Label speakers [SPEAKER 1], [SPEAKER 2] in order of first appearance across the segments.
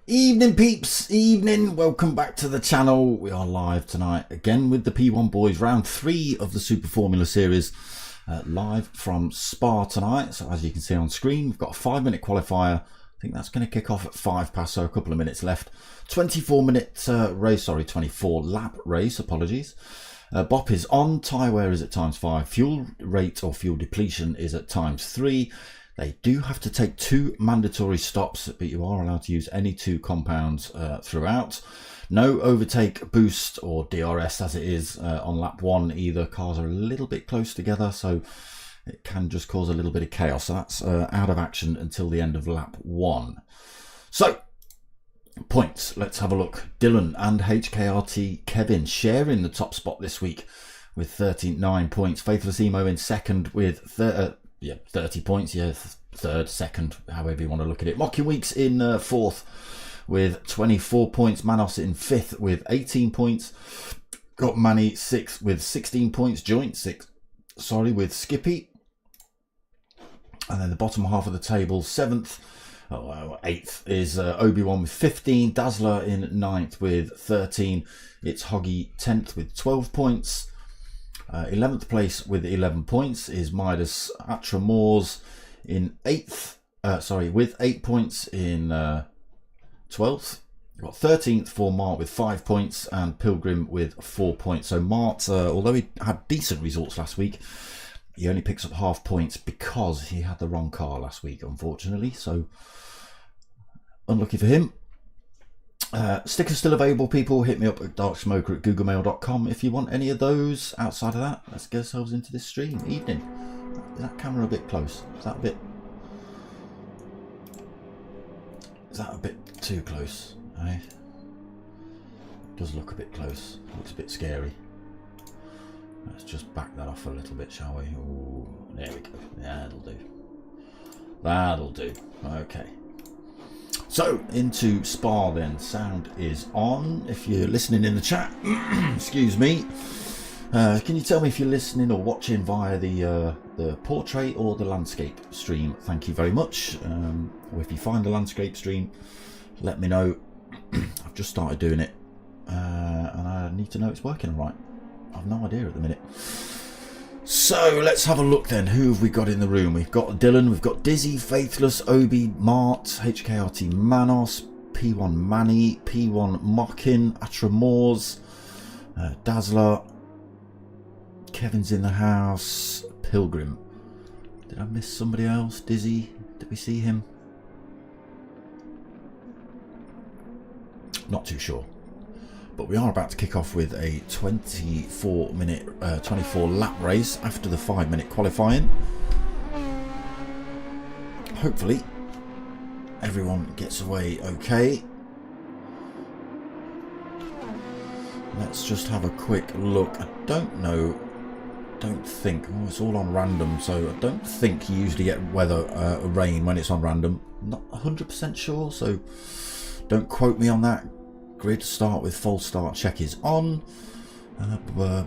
[SPEAKER 1] Evening peeps, evening, welcome back to the channel. We are live tonight again with the P1 boys, round 3 of the Super Formula series, live from Spa tonight. So as you can see on screen, we've got a 5-minute qualifier. I think that's going to kick off at 5 past, so a couple of minutes left. 24-minute race, sorry, 24 lap race, apologies. Bop is on, tyre wear is at ×5, fuel rate or fuel depletion is at ×3. They do have to take 2 mandatory stops, but you are allowed to use any 2 compounds throughout. No overtake, boost or DRS as it is on lap 1 either. Cars are a little bit close together, so it can just cause a little bit of chaos. So that's out of action until the end of lap 1. So, points, let's have a look. Dylan and HKRT Kevin sharing the top spot this week with 39 points. Faithless Emo in second with 30 points, yeah, third, second, however you want to look at it. Mocking Weeks in fourth with 24 points. Manos in fifth with 18 points. Got Manny sixth with 16 points. Joint sixth, sorry, with Skippy. And then the bottom half of the table, eighth is Obi-Wan with 15. Dazzler in ninth with 13. It's Hoggy 10th with 12 points. 11th place with 11 points is Midas Atramores in 8th, with 8 points in 12th. You've got 13th for Mart with 5 points and Pilgrim with 4 points. So Mart, although he had decent results last week, he only picks up half points because he had the wrong car last week, unfortunately. So unlucky for him. Stickers still available, people. Hit me up at darksmoker@googlemail.com if you want any of those. Outside of that, let's get ourselves into this stream. Evening. Is that camera a bit close? Is that a bit too close? Eh? It does look a bit close. Looks a bit scary. Let's just back that off a little bit, shall we? Ooh, there we go. That'll do. That'll do. Okay. So, into Spa then. Sound is on. If you're listening in the chat, excuse me, can you tell me if you're listening or watching via the portrait or the landscape stream? Thank you very much. Or if you find the landscape stream, let me know. I've just started doing it, and I need to know it's working all right. I've no idea at the minute. So let's have a look then. Who have we got in the room? We've got Dylan, we've got Dizzy, Faithless, Obi, Mart, HKRT Manos, P1 Manny, P1 Mockin, Atramores, Dazzler, Kevin's in the house, Pilgrim. Did I miss somebody else? Dizzy, did we see him? Not too sure. But we are about to kick off with a 24 lap race after the 5-minute qualifying. Hopefully everyone gets away okay. Let's just have a quick look. I don't think, oh, it's all on random, so I don't think you usually get weather rain when it's on random. Not 100% sure, so don't quote me on that. Grid start with false start check is on.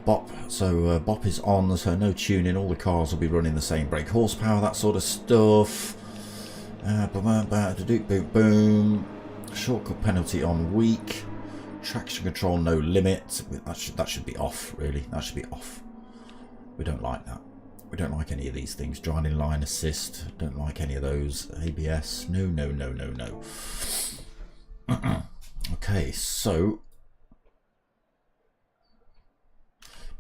[SPEAKER 1] Bop, so Bop is on, so no tuning. All the cars will be running the same brake horsepower, that sort of stuff. Boom. Shortcut penalty on weak. Traction control no limit. That should be off, really. That should be off. We don't like that. We don't like any of these things. Driving line assist. Don't like any of those. ABS. No. Okay, so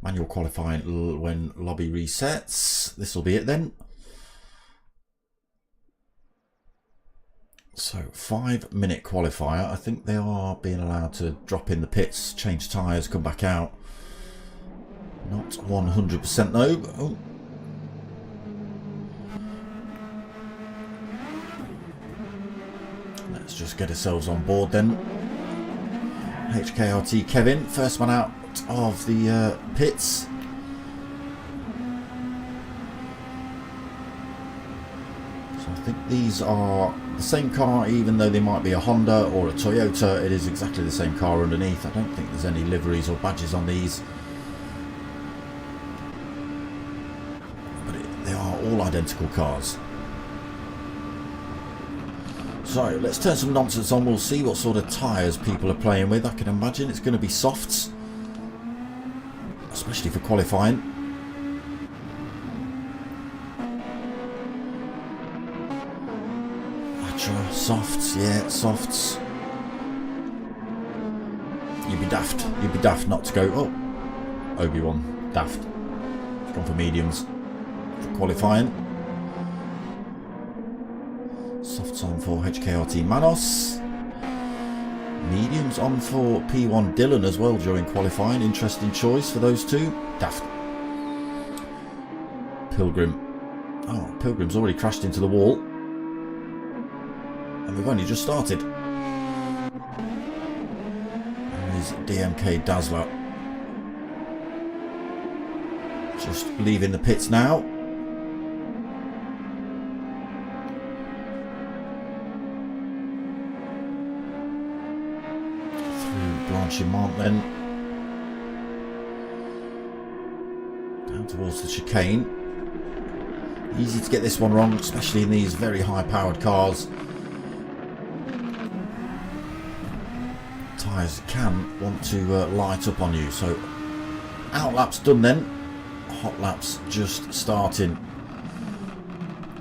[SPEAKER 1] manual qualifying when lobby resets. This will be it then. So 5-minute qualifier. I think they are being allowed to drop in the pits, change tyres, come back out. Not 100% though. Oh. Let's just get ourselves on board then. HKRT Kevin, first one out of the pits. So I think these are the same car, even though they might be a Honda or a Toyota. It is exactly the same car underneath. I don't think there's any liveries or badges on these. But they are all identical cars. So let's turn some nonsense on. We'll see what sort of tyres people are playing with. I can imagine it's going to be softs, especially for qualifying. Atra, softs, yeah, softs. You'd be daft not to go. Oh, Obi-Wan, daft. It's gone for mediums for qualifying. Softs on for HKRT Manos. Mediums on for P1 Dylan as well during qualifying. Interesting choice for those two. Daft. Pilgrim. Oh, Pilgrim's already crashed into the wall. And we've only just started. There is DMK Dazzler. Just leaving the pits now. Blanchimont then down towards the chicane. Easy to get this one wrong, especially in these very high powered cars. Tyres can want to light up on you. So out laps done then, hot laps just starting.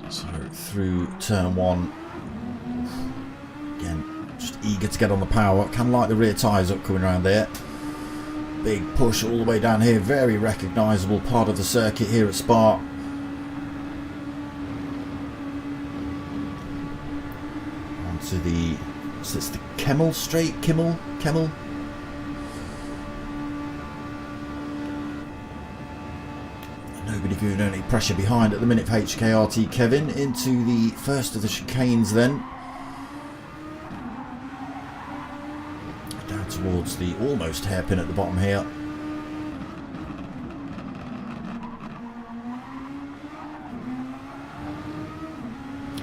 [SPEAKER 1] So through turn one, again just eager to get on the power. Can light the rear tyres up coming around there. Big push all the way down here. Very recognisable part of the circuit here at Spa. Onto the... So it's the Kemmel straight? Kemmel? Nobody giving any pressure behind at the minute for HKRT Kevin. Into the first of the chicanes then. Down towards the almost hairpin at the bottom here.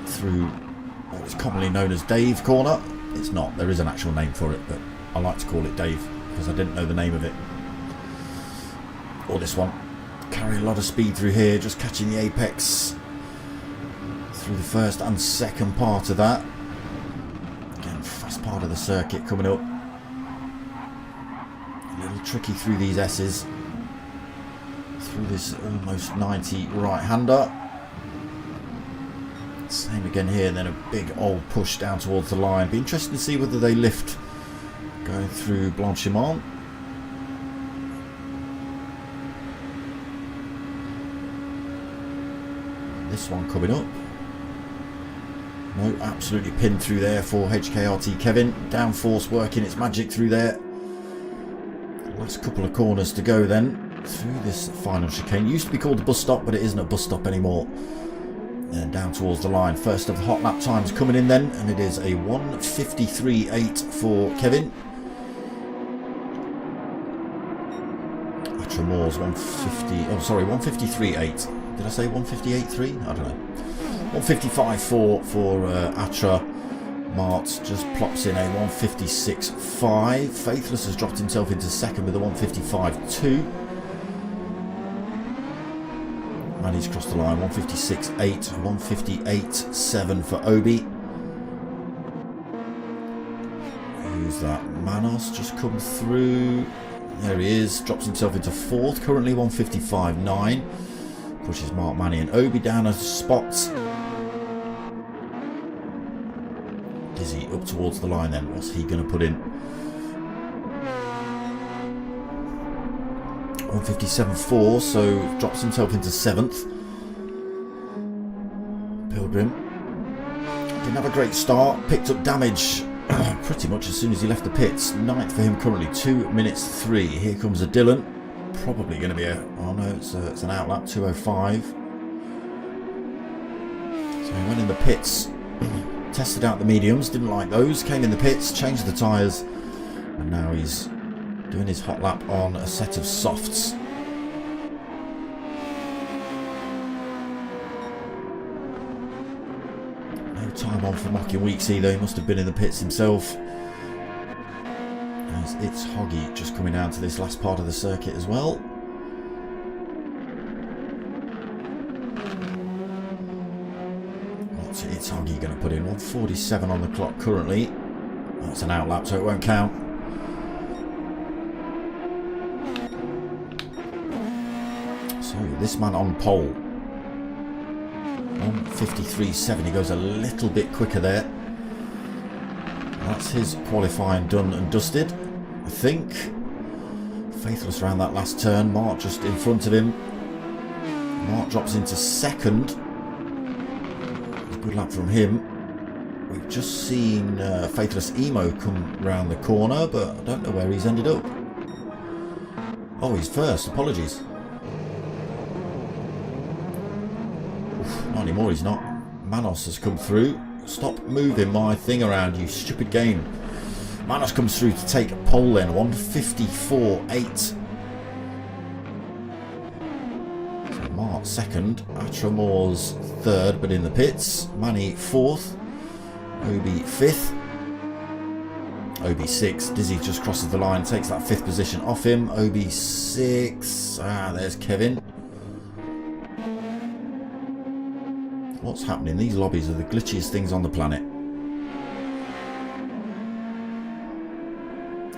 [SPEAKER 1] Through what is commonly known as Dave Corner. It's not, there is an actual name for it, but I like to call it Dave because I didn't know the name of it. Or this one. Carry a lot of speed through here, just catching the apex through the first and second part of that. Again, fast part of the circuit coming up. A little tricky through these S's. Through this almost 90 right-hander. Same again here, and then a big old push down towards the line. Be interesting to see whether they lift going through Blanchimont. This one coming up. No, absolutely pinned through there for HKRT Kevin. Downforce working its magic through there. Last couple of corners to go then. Through this final chicane. Used to be called the bus stop, but it isn't a bus stop anymore. And down towards the line. First of the hot lap times coming in then. And it is a 1:53.8 for Kevin. Atramores 150. Oh, sorry, 1:53.8. Did I say 1:58.3? I don't know. 1:55.4 for Atra. Mart just plops in a 1:56.5. Faithless has dropped himself into second with a 1:55.2. And he's crossed the line. 1:56.8, 1:58.7 for Obi. Who's that? Manos just come through. There he is. Drops himself into fourth. Currently 1:55.9. Pushes Mark Manny and Obi down as spots. Dizzy up towards the line then. What's he going to put in? 1:57.4, so drops himself into seventh. Pilgrim Didn't have a great start, picked up damage pretty much as soon as he left the pits. 9th for him currently, 2 minutes 3. Here comes a Dylan. Probably going to be a, oh no, it's an outlap, 2:05. So he went in the pits, tested out the mediums, didn't like those, came in the pits, changed the tyres, and now he's doing his hot lap on a set of softs. Time on for Mocking Weeks either, he must have been in the pits himself. As it's Hoggy just coming down to this last part of the circuit as well. What's it's Hoggy going to put in? 1:47 on the clock currently. That's an outlap, so it won't count. So this man on pole. 1:53.7, he goes a little bit quicker there. That's his qualifying done and dusted, I think. Faithless around that last turn. Mark just in front of him. Mark drops into second. A good lap from him. We've just seen Faithless Emo come round the corner, but I don't know where he's ended up. Oh, he's first. Apologies. Not anymore, he's not. Manos has come through. Stop moving my thing around, you stupid game. Manos comes through to take pole then. 1:54.8. So Mark second. Atramores third, but in the pits. Manny fourth. Obi fifth. Obi sixth. Dizzy just crosses the line, takes that 5th position off him. Obi 6. There's Kevin. What's happening? These lobbies are the glitchiest things on the planet.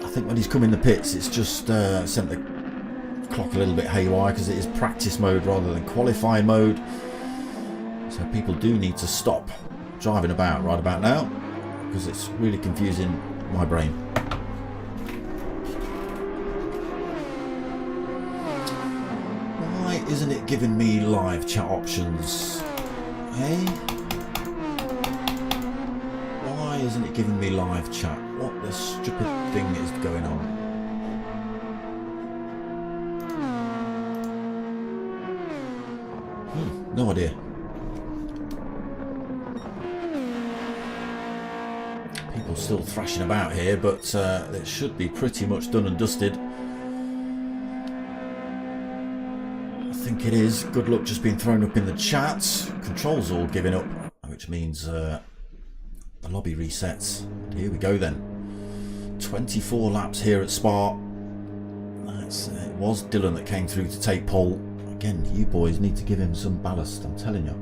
[SPEAKER 1] I think when he's come in the pits, it's just sent the clock a little bit haywire because it is practice mode rather than qualifying mode. So people do need to stop driving about right about now because it's really confusing my brain. Why isn't it giving me live chat options? Hey? Why isn't it giving me live chat? What the stupid thing is going on? No idea. People still thrashing about here, but it should be pretty much done and dusted. I think it is. Good luck just being thrown up in the chat. Controls all giving up, which means the lobby resets. And here we go then. 24 laps here at Spa. It was Dylan that came through to take pole. Again, you boys need to give him some ballast, I'm telling you.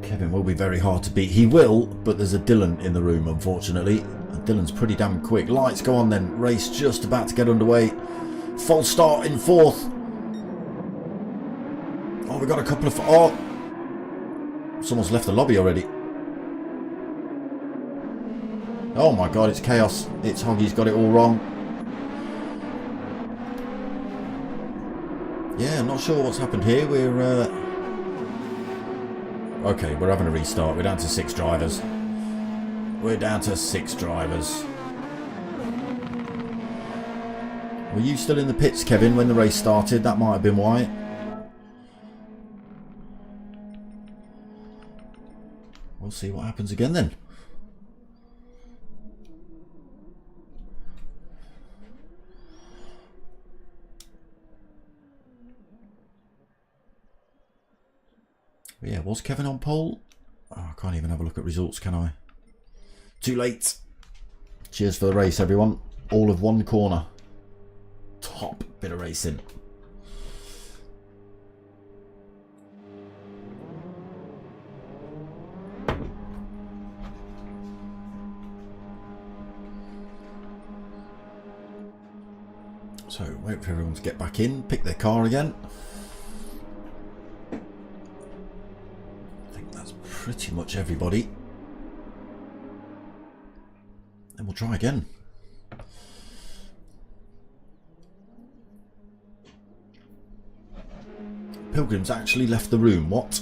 [SPEAKER 1] Kevin will be very hard to beat. He will, but there's a Dylan in the room, unfortunately. And Dylan's pretty damn quick. Lights go on then. Race just about to get underway. False start in 4th. Oh, we've got a couple of... Oh! Someone's left the lobby already. Oh my god, it's chaos. It's Hoggy's got it all wrong. Yeah, I'm not sure what's happened here. We're... Okay, we're having a restart. We're down to 6 drivers. We're down to 6 drivers. Were you still in the pits, Kevin, when the race started? That might have been why. We'll see what happens again then. But yeah, was Kevin on pole? Oh, I can't even have a look at results, can I? Too late. Cheers for the race, everyone. All of 1 corner. Top bit of racing. So, wait for everyone to get back in, pick their car again. I think that's pretty much everybody. Then we'll try again. Pilgrim's actually left the room. What?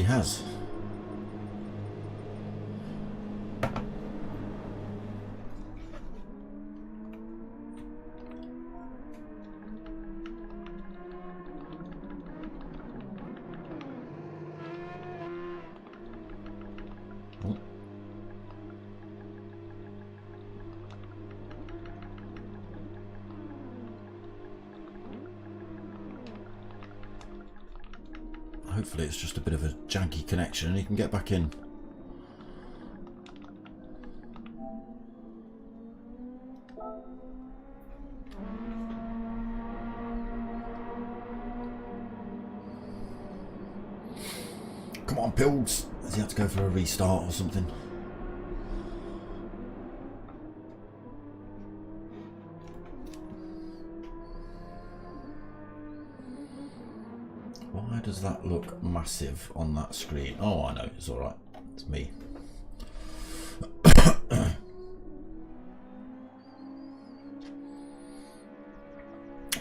[SPEAKER 1] has. Oh. Hopefully it's just a bit of a janky connection and he can get back in. Come on, Pills. Does he have to go for a restart or something? Why does that look massive on that screen? Oh, I know, it's alright. It's me.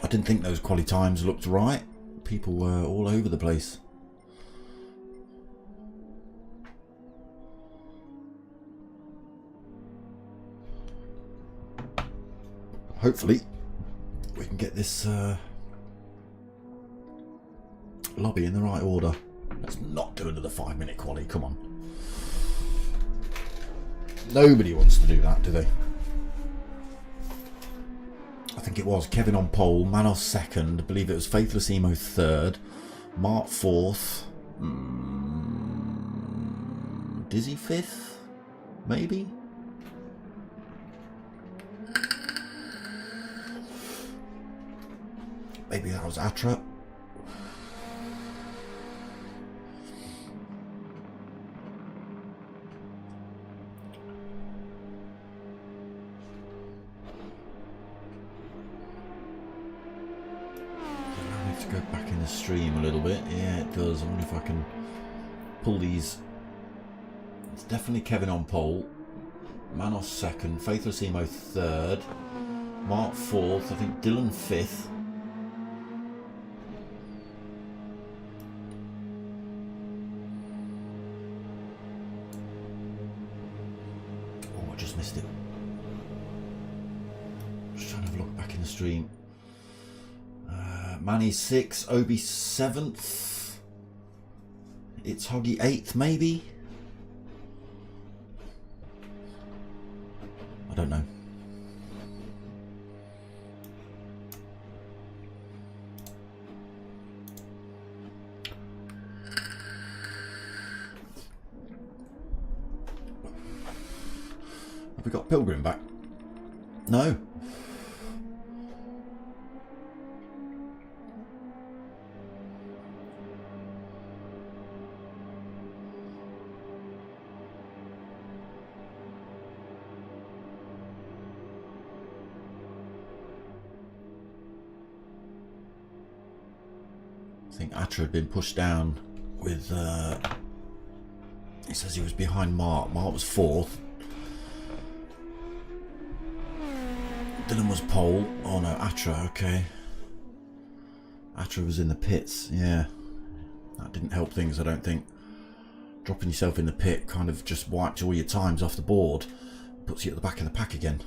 [SPEAKER 1] I didn't think those quali times looked right. People were all over the place. Hopefully we can get this lobby in the right order. Let's not do another 5-minute quali, come on. Nobody wants to do that, do they? I think it was Kevin on pole, Manos second, I believe it was Faithless Emo third, Mark fourth, Dizzy fifth, maybe? Maybe that was Atra. Go back in the stream a little bit. Yeah, it does. I wonder if I can pull these. It's definitely Kevin on pole, Manos second, Faithless Emo third, Mark fourth, I think Dylan fifth. Oh, I just missed it. Just trying to have a look back in the stream. Manny 6th, Obi 7th. It's Hoggy 8th, maybe? I don't know. Have we got Pilgrim back? No. I think Atra had been pushed down with, he says he was behind Mark. Mark was fourth. Dylan was pole. Oh no, Atra, okay. Atra was in the pits, yeah. That didn't help things, I don't think. Dropping yourself in the pit kind of just wiped all your times off the board. Puts you at the back of the pack again.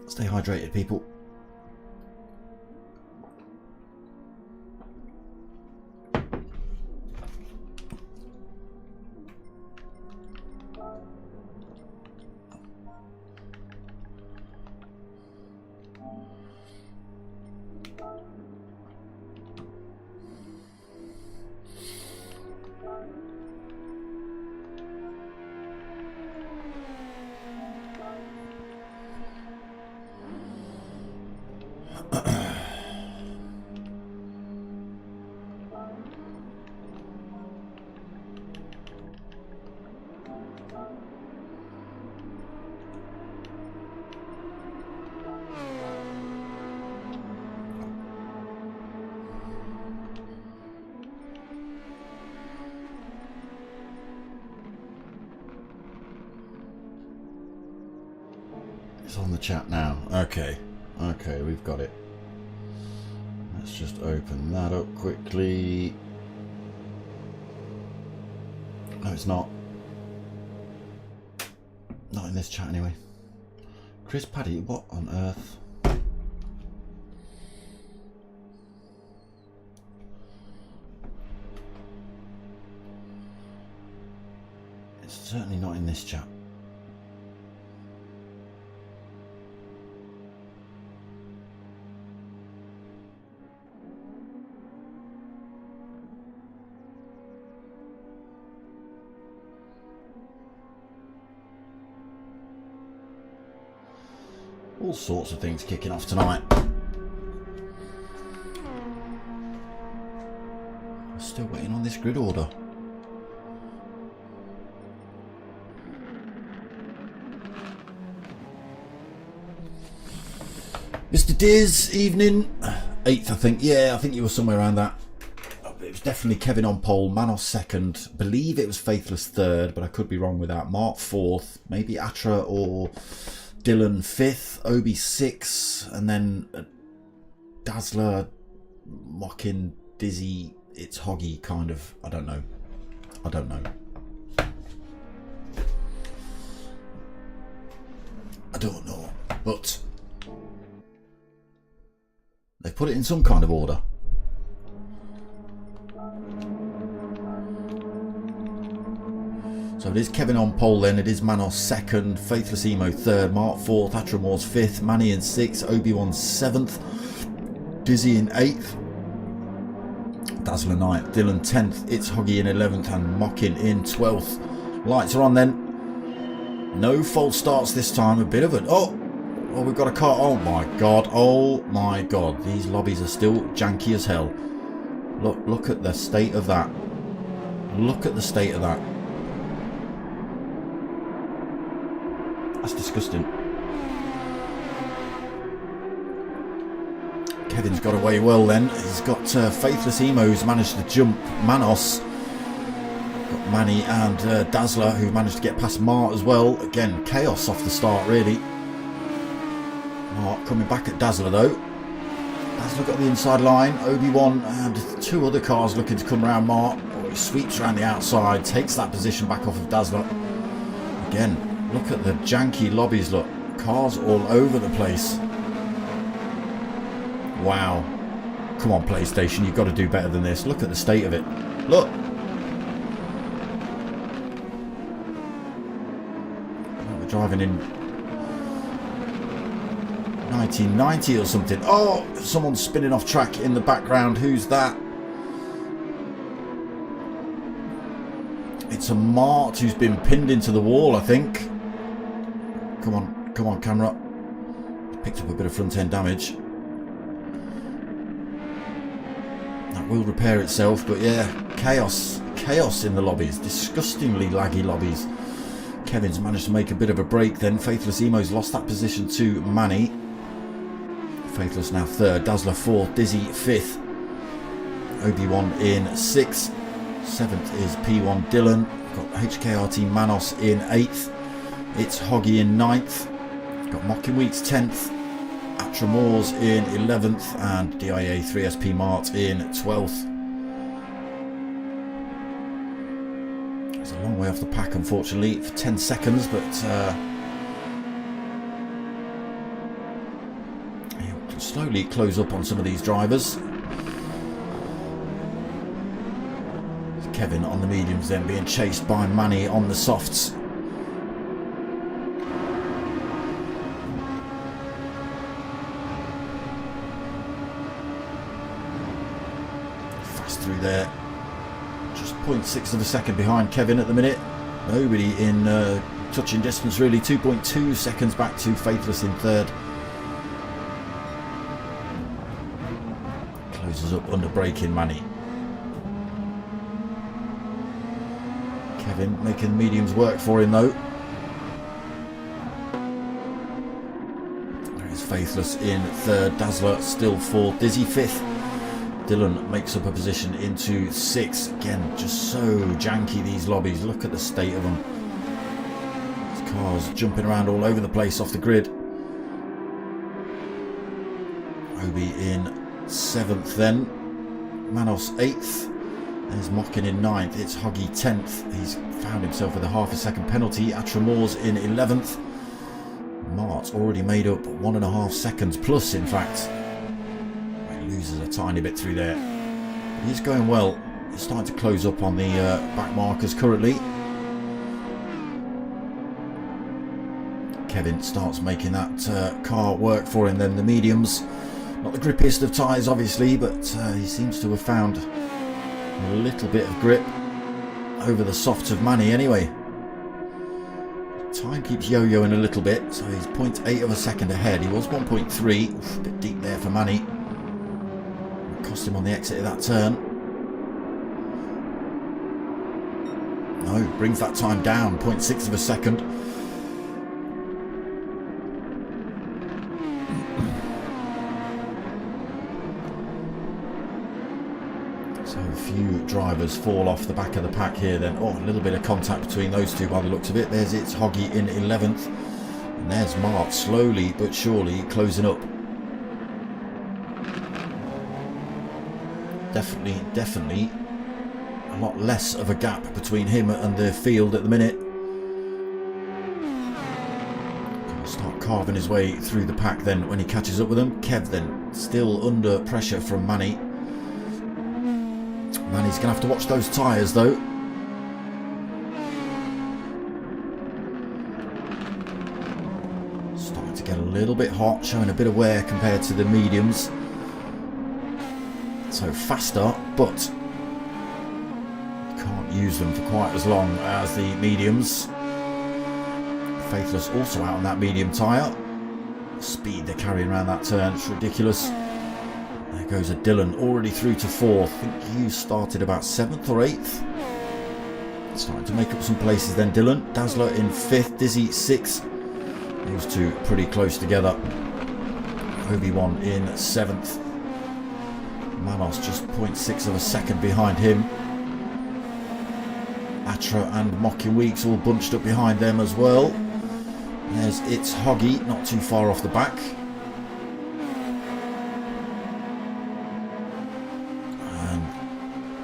[SPEAKER 1] Stay hydrated, people. It's on the chat now. Okay. Okay, we've got it. Let's just open that up quickly. No, it's not. Not in this chat anyway. Chris Paddy, what on earth? It's certainly not in this chat. All sorts of things kicking off tonight. I'm still waiting on this grid order. Mr. Diz, evening. 8th, I think. Yeah, I think you were somewhere around that. It was definitely Kevin on pole, Manos second. Believe it was Faithless third, but I could be wrong with that. Mark fourth, maybe Atra or Dylan 5th, Obi 6th, and then Dazzler, Mocking, Dizzy, It's Hoggy kind of. I don't know. I don't know. I don't know. But they put it in some kind of order. So it is Kevin on pole then, it is Manos second, Faithless Emo third, Mark fourth, Atramores fifth, Manny in sixth, Obi-Wan seventh, Dizzy in eighth, Dazzler ninth, Dylan 10th, It's Hoggy in 11th and Mockin in 12th. Lights are on then. No false starts this time, a bit of it. Oh, we've got a car. Oh my god, these lobbies are still janky as hell. Look at the state of that. Look at the state of that. That's disgusting. Kevin's got away well then. He's got Faithless Emo's managed to jump Manos. Got Manny and Dazzler who managed to get past Mart as well. Again, chaos off the start really. Mart coming back at Dazzler though. Dazzler got the inside line. Obi-Wan and two other cars looking to come around Mart. Oh, he sweeps around the outside, takes that position back off of Dazzler. Again. Look at the janky lobbies, look. Cars all over the place. Wow. Come on, PlayStation, you've got to do better than this. Look at the state of it. Look. We're driving in 1990 or something. Oh, someone's spinning off track in the background. Who's that? It's a Mart who's been pinned into the wall, I think. Come on, camera. Picked up a bit of front end damage. That will repair itself, but yeah, chaos in the lobbies. Disgustingly laggy lobbies. Kevin's managed to make a bit of a break then. Faithless Emo's lost that position to Manny. Faithless now third, Dazzler fourth, Dizzy fifth, Obi-Wan in 6th, 7th is P1 Dylan, got HKRT Manos in 8th, It's Hoggy in 9th, got Mocking Weeks 10th, Atramores in 11th and DIA 3SP Mart in 12th. It's a long way off the pack unfortunately for 10 seconds, but he'll slowly close up on some of these drivers. Kevin on the mediums then being chased by Manny on the softs. Fast through there. Just 0.6 of a second behind Kevin at the minute. Nobody in touching distance really. 2.2 seconds back to Faithless in third. Closes up under braking Manny. Kevin making the mediums work for him though. There is Faithless in third, Dazzler still fourth, Dizzy fifth. Dylan makes up a position into 6th. Again, just so janky these lobbies. Look at the state of them. These cars jumping around all over the place off the grid. Obi in 7th then. Manos 8th. There's Mockin in 9th. It's Huggy 10th. He's found himself with a half a second penalty. Atramores in 11th. Mart's already made up 1.5 seconds plus, in fact. He loses a tiny bit through there. But he's going well. He's starting to close up on the back markers currently. Kevin starts making that car work for him then. The mediums, not the grippiest of tyres obviously, but he seems to have found a little bit of grip over the softs of Manny anyway. Time keeps yo-yoing a little bit, so he's 0.8 of a second ahead. He was 1.3, a bit deep there for Manny. Cost him on the exit of that turn. No, brings that time down, 0.6 of a second. So a few drivers fall off the back of the pack here then. Oh, a little bit of contact between those two by the looks of it. There's It's Hoggy in 11th. And there's Mart slowly but surely closing up. Definitely a lot less of a gap between him and the field at the minute. Gonna start carving his way through the pack then when he catches up with them. Kev then still under pressure from Manny. Manny's gonna have to watch those tyres though. Starting to get a little bit hot, showing a bit of wear compared to the mediums. So faster, but you can't use them for quite as long as the mediums. Faithless also out on that medium tyre. Speed they're carrying around that turn, it's ridiculous. There goes a Dylan already through to 4th. I think you started about 7th or 8th. Starting to make up some places then, Dylan. Dazzler in 5th, Dizzy 6th. Those two pretty close together. Obi-Wan in 7th. Manos just 0.6 of a second behind him. Atra and Mocking Weeks all bunched up behind them as well. There's It's Hoggy, not too far off the back. And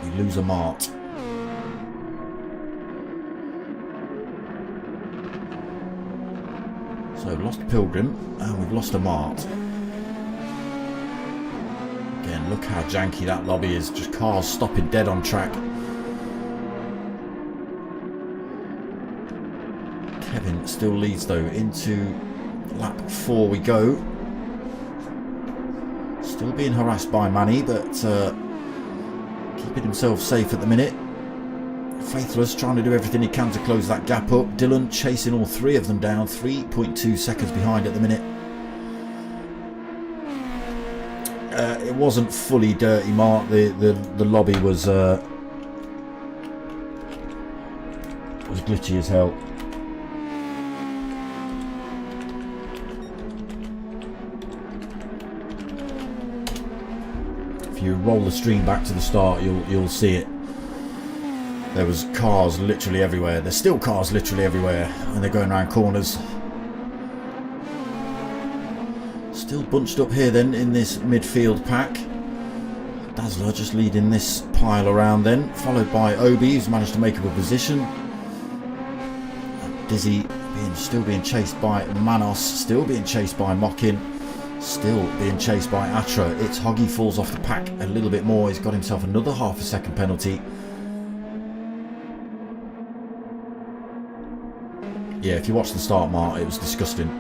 [SPEAKER 1] we lose a Mart. So we've lost a Pilgrim and we've lost a Mart. Again, look how janky that lobby is. Just cars stopping dead on track. Kevin still leads though. Into lap 4 we go. Still being harassed by Manny, but keeping himself safe at the minute. Faithless trying to do everything he can to close that gap up. Dylan chasing all 3 of them down. 3.2 seconds behind at the minute. It wasn't fully dirty, Mark. The lobby was glitchy as hell. If you roll the stream back to the start, you'll see it. There was cars literally everywhere. There's still cars literally everywhere, and they're going around corners. Still bunched up here then in this midfield pack. Dazzler just leading this pile around then, followed by Obi, who's managed to make up a position. Dizzy still being chased by Manos, still being chased by Mockin, still being chased by Atra. It's Hoggy falls off the pack a little bit more. He's got himself another half a second penalty. Yeah, if you watch the start, Mark, it was disgusting.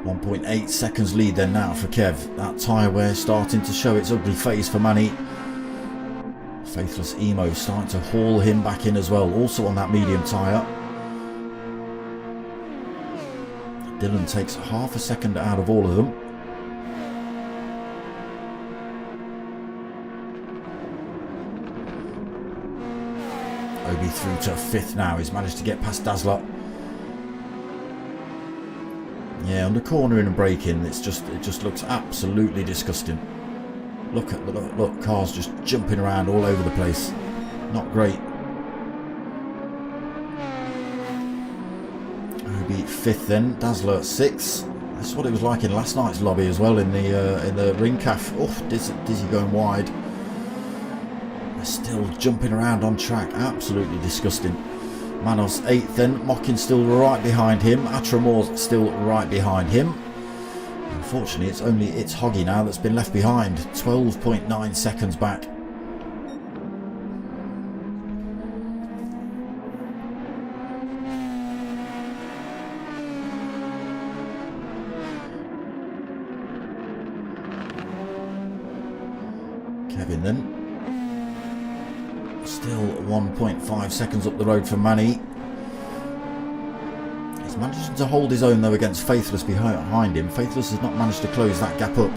[SPEAKER 1] 1.8 seconds lead then now for Kev. That tyre wear starting to show its ugly face for Manny. Faithless Emo starting to haul him back in as well, also on that medium tyre. Dylan takes half a second out of all of them. Obi through to 5th now. He's managed to get past Dazzler. Yeah, under cornering and braking, it just looks absolutely disgusting. Look, cars just jumping around all over the place. Not great. Obi 5th then, Dazzler 6th, That's what it was like in last night's lobby as well, in the ring calf. Oh, dizzy going wide. They're still jumping around on track. Absolutely disgusting. Manos 8th then. Mocking still right behind him. Atramor's still right behind him. Unfortunately, it's Hoggy now that's been left behind. 12.9 seconds back. Kevin then. Still 1.5 seconds up the road for Manny. He's managing to hold his own though against Faithless behind him. Faithless has not managed to close that gap up.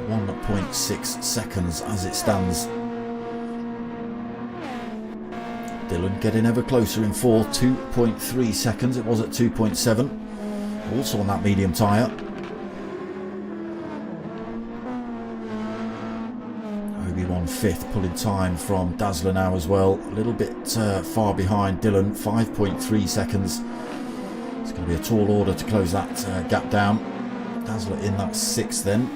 [SPEAKER 1] 1.6 seconds as it stands. Dylan getting ever closer in 4th, 2.3 seconds. It was at 2.7. Also on that medium tyre. Obi-Wan 5th, pulling time from Dazzler now as well. A little bit far behind Dylan, 5.3 seconds. It's going to be a tall order to close that gap down. Dazzler in that 6th then.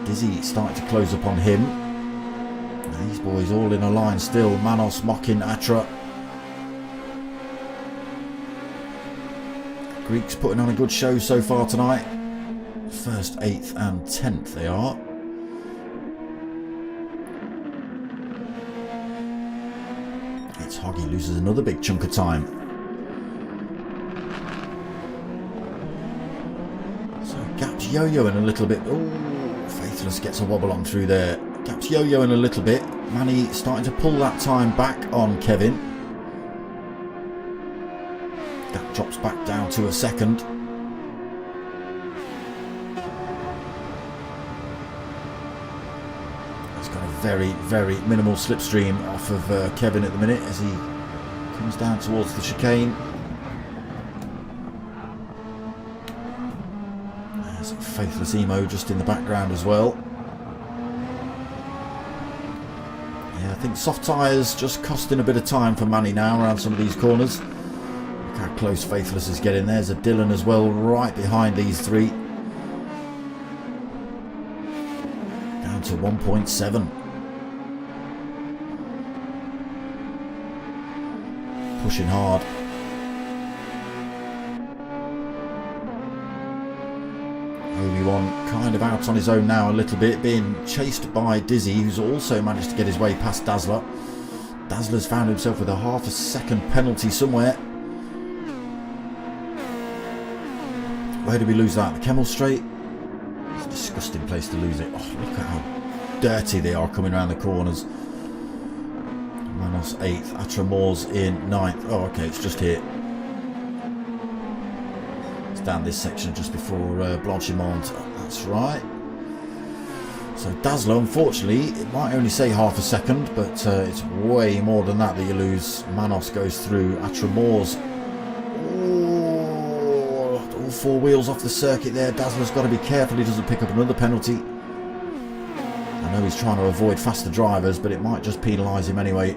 [SPEAKER 1] Dizzy starting to close up on him. These boys all in a line still. Manos, Mocking, Atra. Greeks putting on a good show so far tonight. 1st, 8th and 10th they are. It's Hoggy loses another big chunk of time. So Gap's yo-yoing a little bit. Oh, Faithless gets a wobble on through there. Gap's yo-yoing a little bit. Manny starting to pull that time back on Kevin. Gap drops back down to a 2nd. He's got a very, very minimal slipstream off of Kevin at the minute as he comes down towards the chicane. There's a Faithless Emo just in the background as well. I think soft tyres just costing a bit of time for Manny now around some of these corners. Look how close Faithless is getting. There's a Dylan as well right behind these three. Down to 1.7. Pushing hard. Obi-Wan kind of out on his own now a little bit, being chased by Dizzy, who's also managed to get his way past Dazzler. Dazzler's found himself with a ½ second penalty somewhere. Where did we lose that? The Kemmel Straight? It's a disgusting place to lose it. Oh, look at how dirty they are coming around the corners. Manos 8th, Atramor's in 9th. Oh, okay, it's just here. Down this section just before Blanchimont. That's right. So Dazzler, unfortunately, it might only say ½ second, but it's way more than that you lose. Manos goes through. Atramor's all 4 wheels off the circuit there. Dazzler's got to be careful he doesn't pick up another penalty. I know he's trying to avoid faster drivers, but it might just penalise him anyway.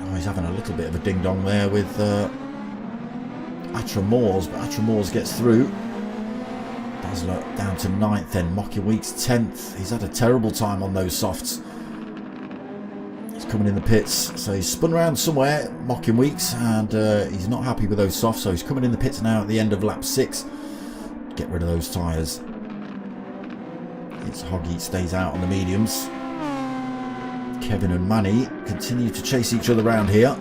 [SPEAKER 1] Oh, he's having a little bit of a ding-dong there with Atramor's, but Atramor's gets through. Dazzler down to 9th then. Mocky Weeks 10th. He's had a terrible time on those softs. He's coming in the pits, so he's spun around somewhere, Mocking Weeks, and he's not happy with those softs, so he's coming in the pits now at the end of lap 6. Get rid of those tyres. It's Hoggy stays out on the mediums. Kevin and Manny continue to chase each other around here.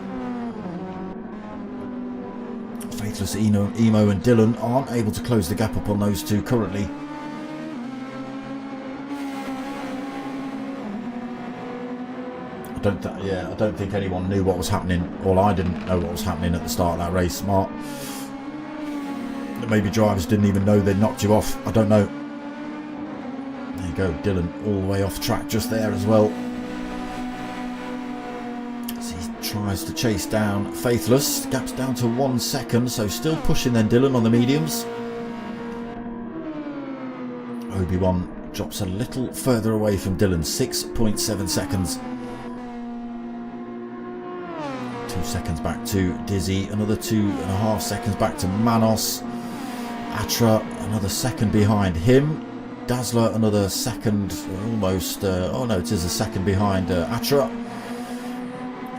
[SPEAKER 1] Faithless Emo and Dylan aren't able to close the gap up on those two currently. I don't think anyone knew what was happening. Well, I didn't know what was happening at the start of that race. Smart. Maybe drivers didn't even know they'd knocked you off. I don't know. There you go, Dylan all the way off track just there as well. Tries to chase down Faithless. Gap's down to 1 second, so still pushing then Dylan on the mediums. Obi-Wan drops a little further away from Dylan, 6.7 seconds to seconds back to Dizzy, another 2.5 seconds back to Manos. Atra another second behind him. Dazzler another second, almost, oh no, it is a second behind Atra.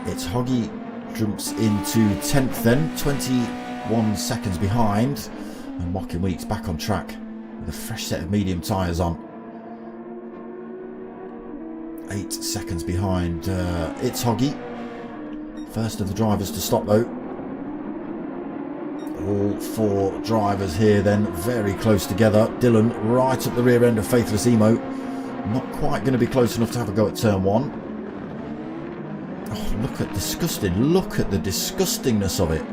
[SPEAKER 1] It's Hoggy jumps into 10th then, 21 seconds behind. And Mocking Weeks back on track with a fresh set of medium tyres on. 8 seconds behind It's Hoggy. First of the drivers to stop though. All 4 drivers here then very close together. Dylan right at the rear end of Faithless Emo. Not quite going to be close enough to have a go at turn 1. Oh, look at the disgustingness of it.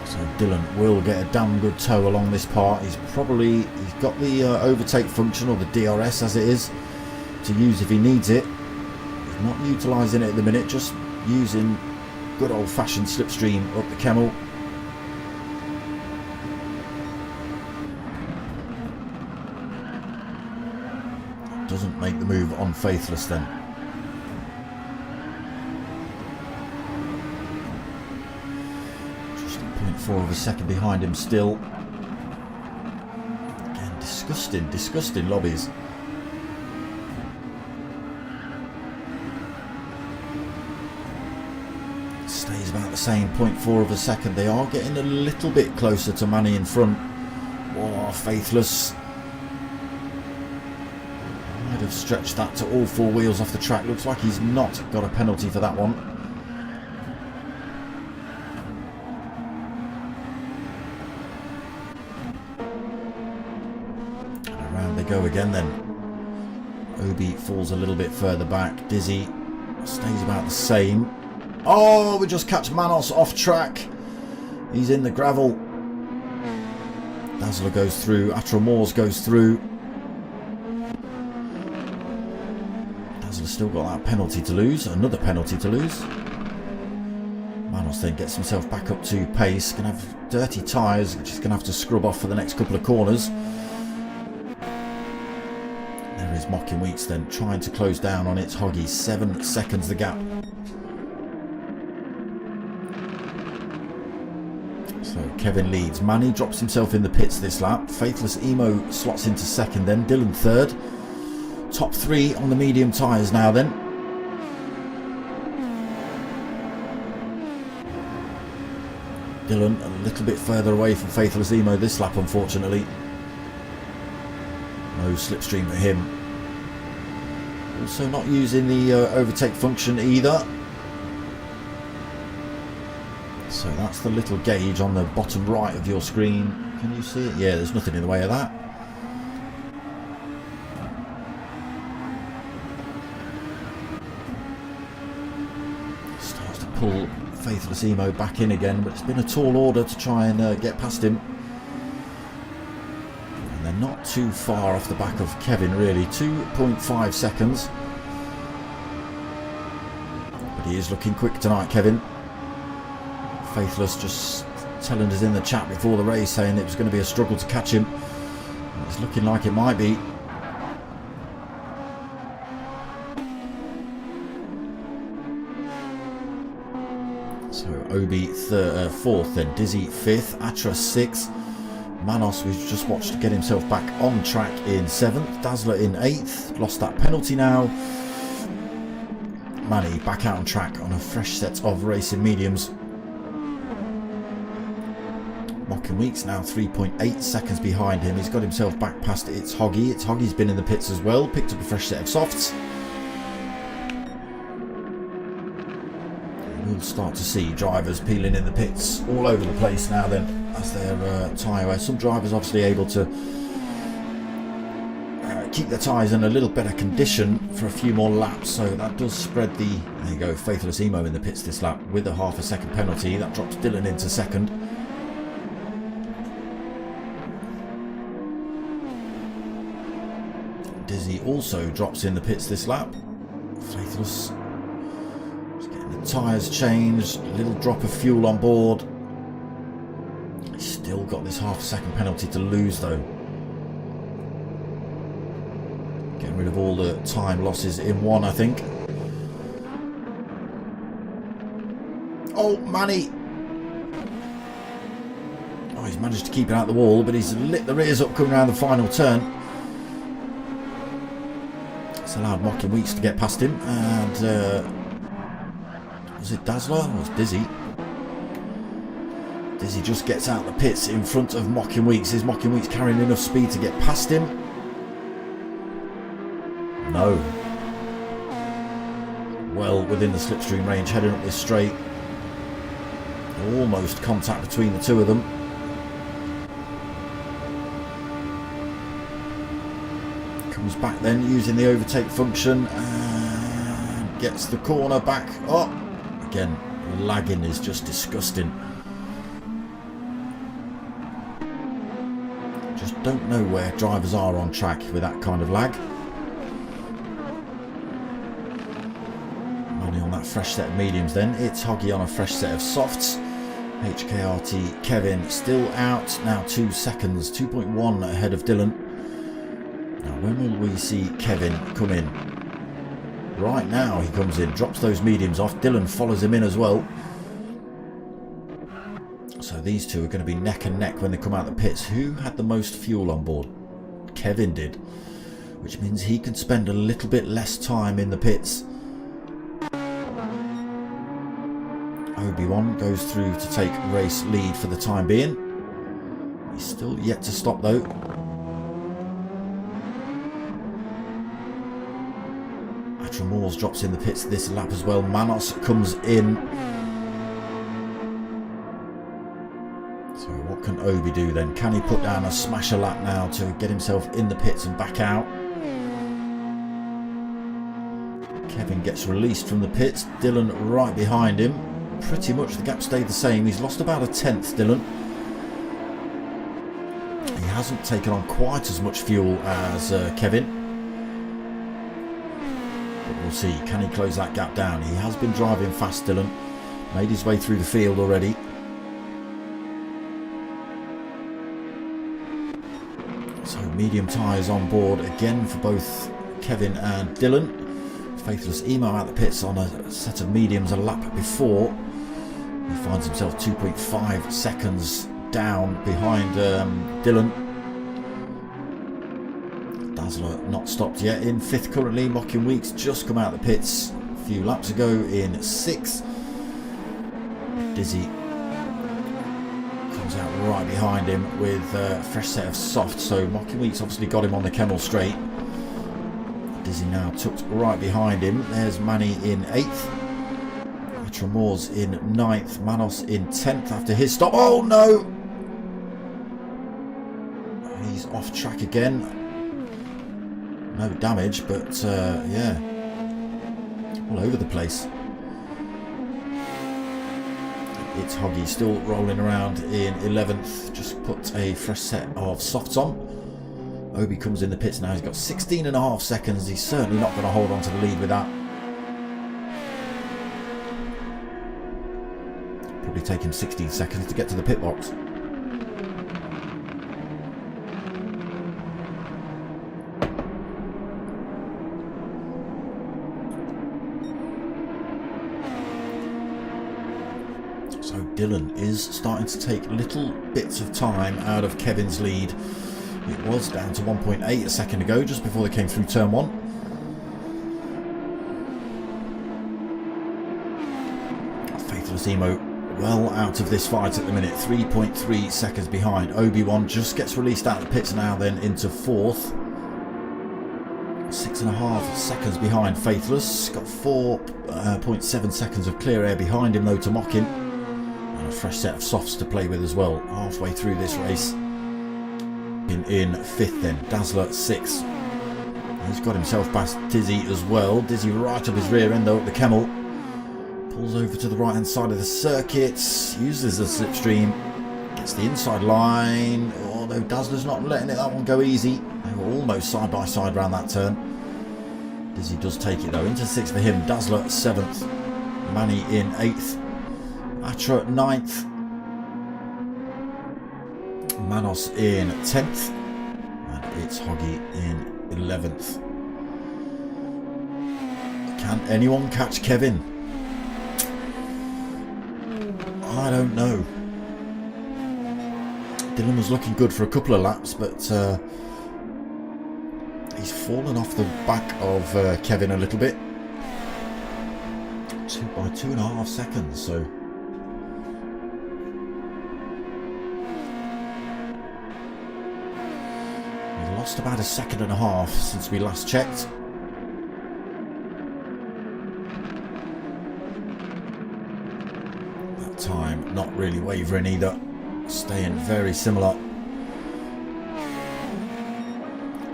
[SPEAKER 1] So Dylan will get a damn good tow along this part. He's got the overtake function, or the DRS as it is, to use if he needs it. He's not utilising it at the minute, just using good old-fashioned slipstream up the Kemmel. Doesn't make the move on Faithless then. Just 0.4 of a second behind him still. Again, disgusting lobbies. Stays about the same 0.4 of a second. They are getting a little bit closer to Manny in front. Oh, Faithless. Might have stretched that to all 4 wheels off the track. Looks like he's not got a penalty for that one. And around they go again then. Obi falls a little bit further back. Dizzy stays about the same. Oh, we just catch Manos off track. He's in the gravel. Dazzler goes through. Atramores goes through. Dazzler's still got that penalty to lose. Another penalty to lose. Manos then gets himself back up to pace. Going to have dirty tyres, which he's going to have to scrub off for the next couple of corners. There is Mocking Weeks then, trying to close down on It's Hoggy. 7 seconds the gap. So Kevin leads. Manny drops himself in the pits this lap. Faithless Emo slots into second then. Dylan third. Top 3 on the medium tyres now then. Dylan a little bit further away from Faithless Emo this lap, unfortunately. No slipstream for him. Also not using the overtake function either. So that's the little gauge on the bottom right of your screen. Can you see it? Yeah, there's nothing in the way of that. Starts to pull Faithless Emo back in again, but it's been a tall order to try and get past him. And they're not too far off the back of Kevin, really. 2.5 seconds. But he is looking quick tonight, Kevin. Faithless just telling us in the chat before the race, saying it was going to be a struggle to catch him. It's looking like it might be. So Obi fourth, then Dizzy fifth, Atra sixth, Manos we've just watched get himself back on track in 7th, Dazzler in 8th, lost that penalty now. Manny back out on track on a fresh set of racing mediums. Mocking Weeks now 3.8 seconds behind him. He's got himself back past It's Hoggy. It's Hoggy's been in the pits as well, picked up a fresh set of softs. We'll start to see drivers peeling in the pits all over the place now then, as their tyre wear. Some drivers obviously able to keep their tyres in a little better condition for a few more laps, so that does spread the... There you go, Faithless Emo in the pits this lap with a half a second penalty. That drops Dylan into second. Dizzy also drops in the pits this lap. Faithless is getting the tyres changed, a little drop of fuel on board. He's still got this half a second penalty to lose though. Getting rid of all the time losses in one, I think. Oh, Manny! Oh, he's managed to keep it out the wall, but he's lit the rears up coming around the final turn. It's allowed Mocking Weeks to get past him, and was it Dazzler or was Dizzy? Dizzy just gets out the pits in front of Mocking Weeks. Is Mocking Weeks carrying enough speed to get past him? No. Well within the slipstream range, heading up this straight. Almost contact between the two of them. Comes back then using the overtake function and gets the corner back. Oh, again, lagging is just disgusting. Just don't know where drivers are on track with that kind of lag. Money on that fresh set of mediums then. It's Hoggy on a fresh set of softs. HKRT Kevin still out, now 2 seconds, 2.1 ahead of Dylan. Now when will we see Kevin come in? Right now he comes in, drops those mediums off. Dylan follows him in as well. So these two are going to be neck and neck when they come out the pits. Who had the most fuel on board? Kevin did, which means he can spend a little bit less time in the pits. Obi-Wan goes through to take race lead for the time being. He's still yet to stop though. Moores drops in the pits this lap as well. Manos comes in. So what can Obi do then? Can he put down a smasher lap now to get himself in the pits and back out? Kevin gets released from the pits. Dylan right behind him. Pretty much the gap stayed the same. He's lost about a tenth, Dylan. He hasn't taken on quite as much fuel as Kevin. We'll see, can he close that gap down? He has been driving fast, Dylan. Made his way through the field already. So medium tyres on board again for both Kevin and Dylan. Faithless emo out the pits on a set of mediums a lap before. He finds himself 2.5 seconds down behind Dylan. Dazzler not stopped yet, in 5th currently. Mocking Weeks just come out of the pits a few laps ago in 6th. Dizzy comes out right behind him with a fresh set of softs, so Mocking Weeks obviously got him on the Kemmel straight. Dizzy now tucked right behind him. There's Manny in 8th. Moores in 9th. Manos in 10th after his stop. Oh no! He's off track again. No damage, but yeah, all over the place. It's Hoggy still rolling around in 11th. Just put a fresh set of softs on. Obi comes in the pits now. He's got 16.5 seconds. He's certainly not going to hold on to the lead with that. Probably take him 16 seconds to get to the pit box. So Dylan is starting to take little bits of time out of Kevin's lead. It was down to 1.8 a second ago, just before they came through turn 1. Faithless emo well out of this fight at the minute, 3.3 seconds behind. Obi-Wan just gets released out of the pits now, then into 4th. 6.5 seconds behind Faithless. Got 4.7 seconds of clear air behind him though to mock him. And a fresh set of softs to play with as well. Halfway through this race. In 5th then, Dazzler 6th. He's got himself past Dizzy as well. Dizzy right up his rear end though at the Kemmel. Pulls over to the right hand side of the circuit. Uses the slipstream. Gets the inside line. Although Dazzler's not letting that one go easy. They were almost side by side around that turn. Dizzy does take it though. Into 6th for him. Dazzler 7th. Manny in 8th. Atra 9th. Manos in 10th. And it's Hoggy in 11th. Can anyone catch Kevin? I don't know. Dylan was looking good for a couple of laps, but he's fallen off the back of Kevin a little bit. By 2.5 seconds, so we lost about 1.5 seconds since we last checked. That time not really wavering either, staying very similar.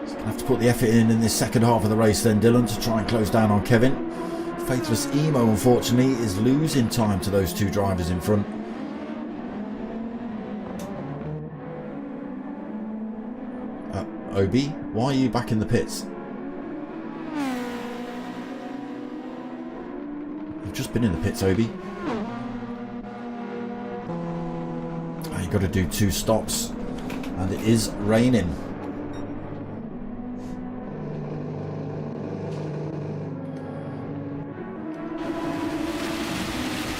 [SPEAKER 1] So gonna have to put the effort in this second half of the race then, Dylan, to try and close down on Kevin. Faithless Emo, unfortunately, is losing time to those two drivers in front. Obi, why are you back in the pits? You've just been in the pits, Obi. You've got to do 2 stops, and it is raining.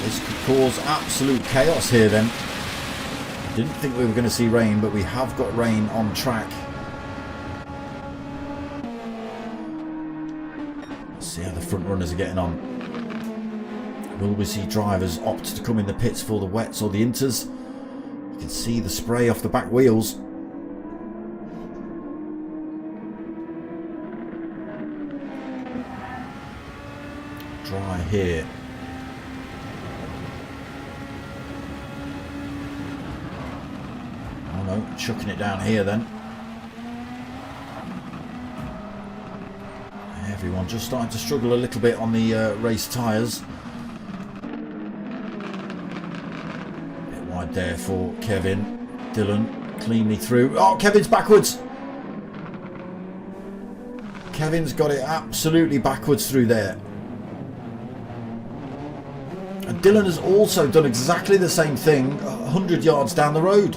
[SPEAKER 1] This could cause absolute chaos here then. Didn't think we were going to see rain, but we have got rain on track. Let's see how the front runners are getting on. Will we see drivers opt to come in the pits for the wets or the inters? You can see the spray off the back wheels. Dry here. Chucking it down here then. Everyone just starting to struggle a little bit on the race tyres. Bit wide there for Kevin. Dylan cleanly through. Oh, Kevin's backwards. Kevin's got it absolutely backwards through there. And Dylan has also done exactly the same thing 100 yards down the road.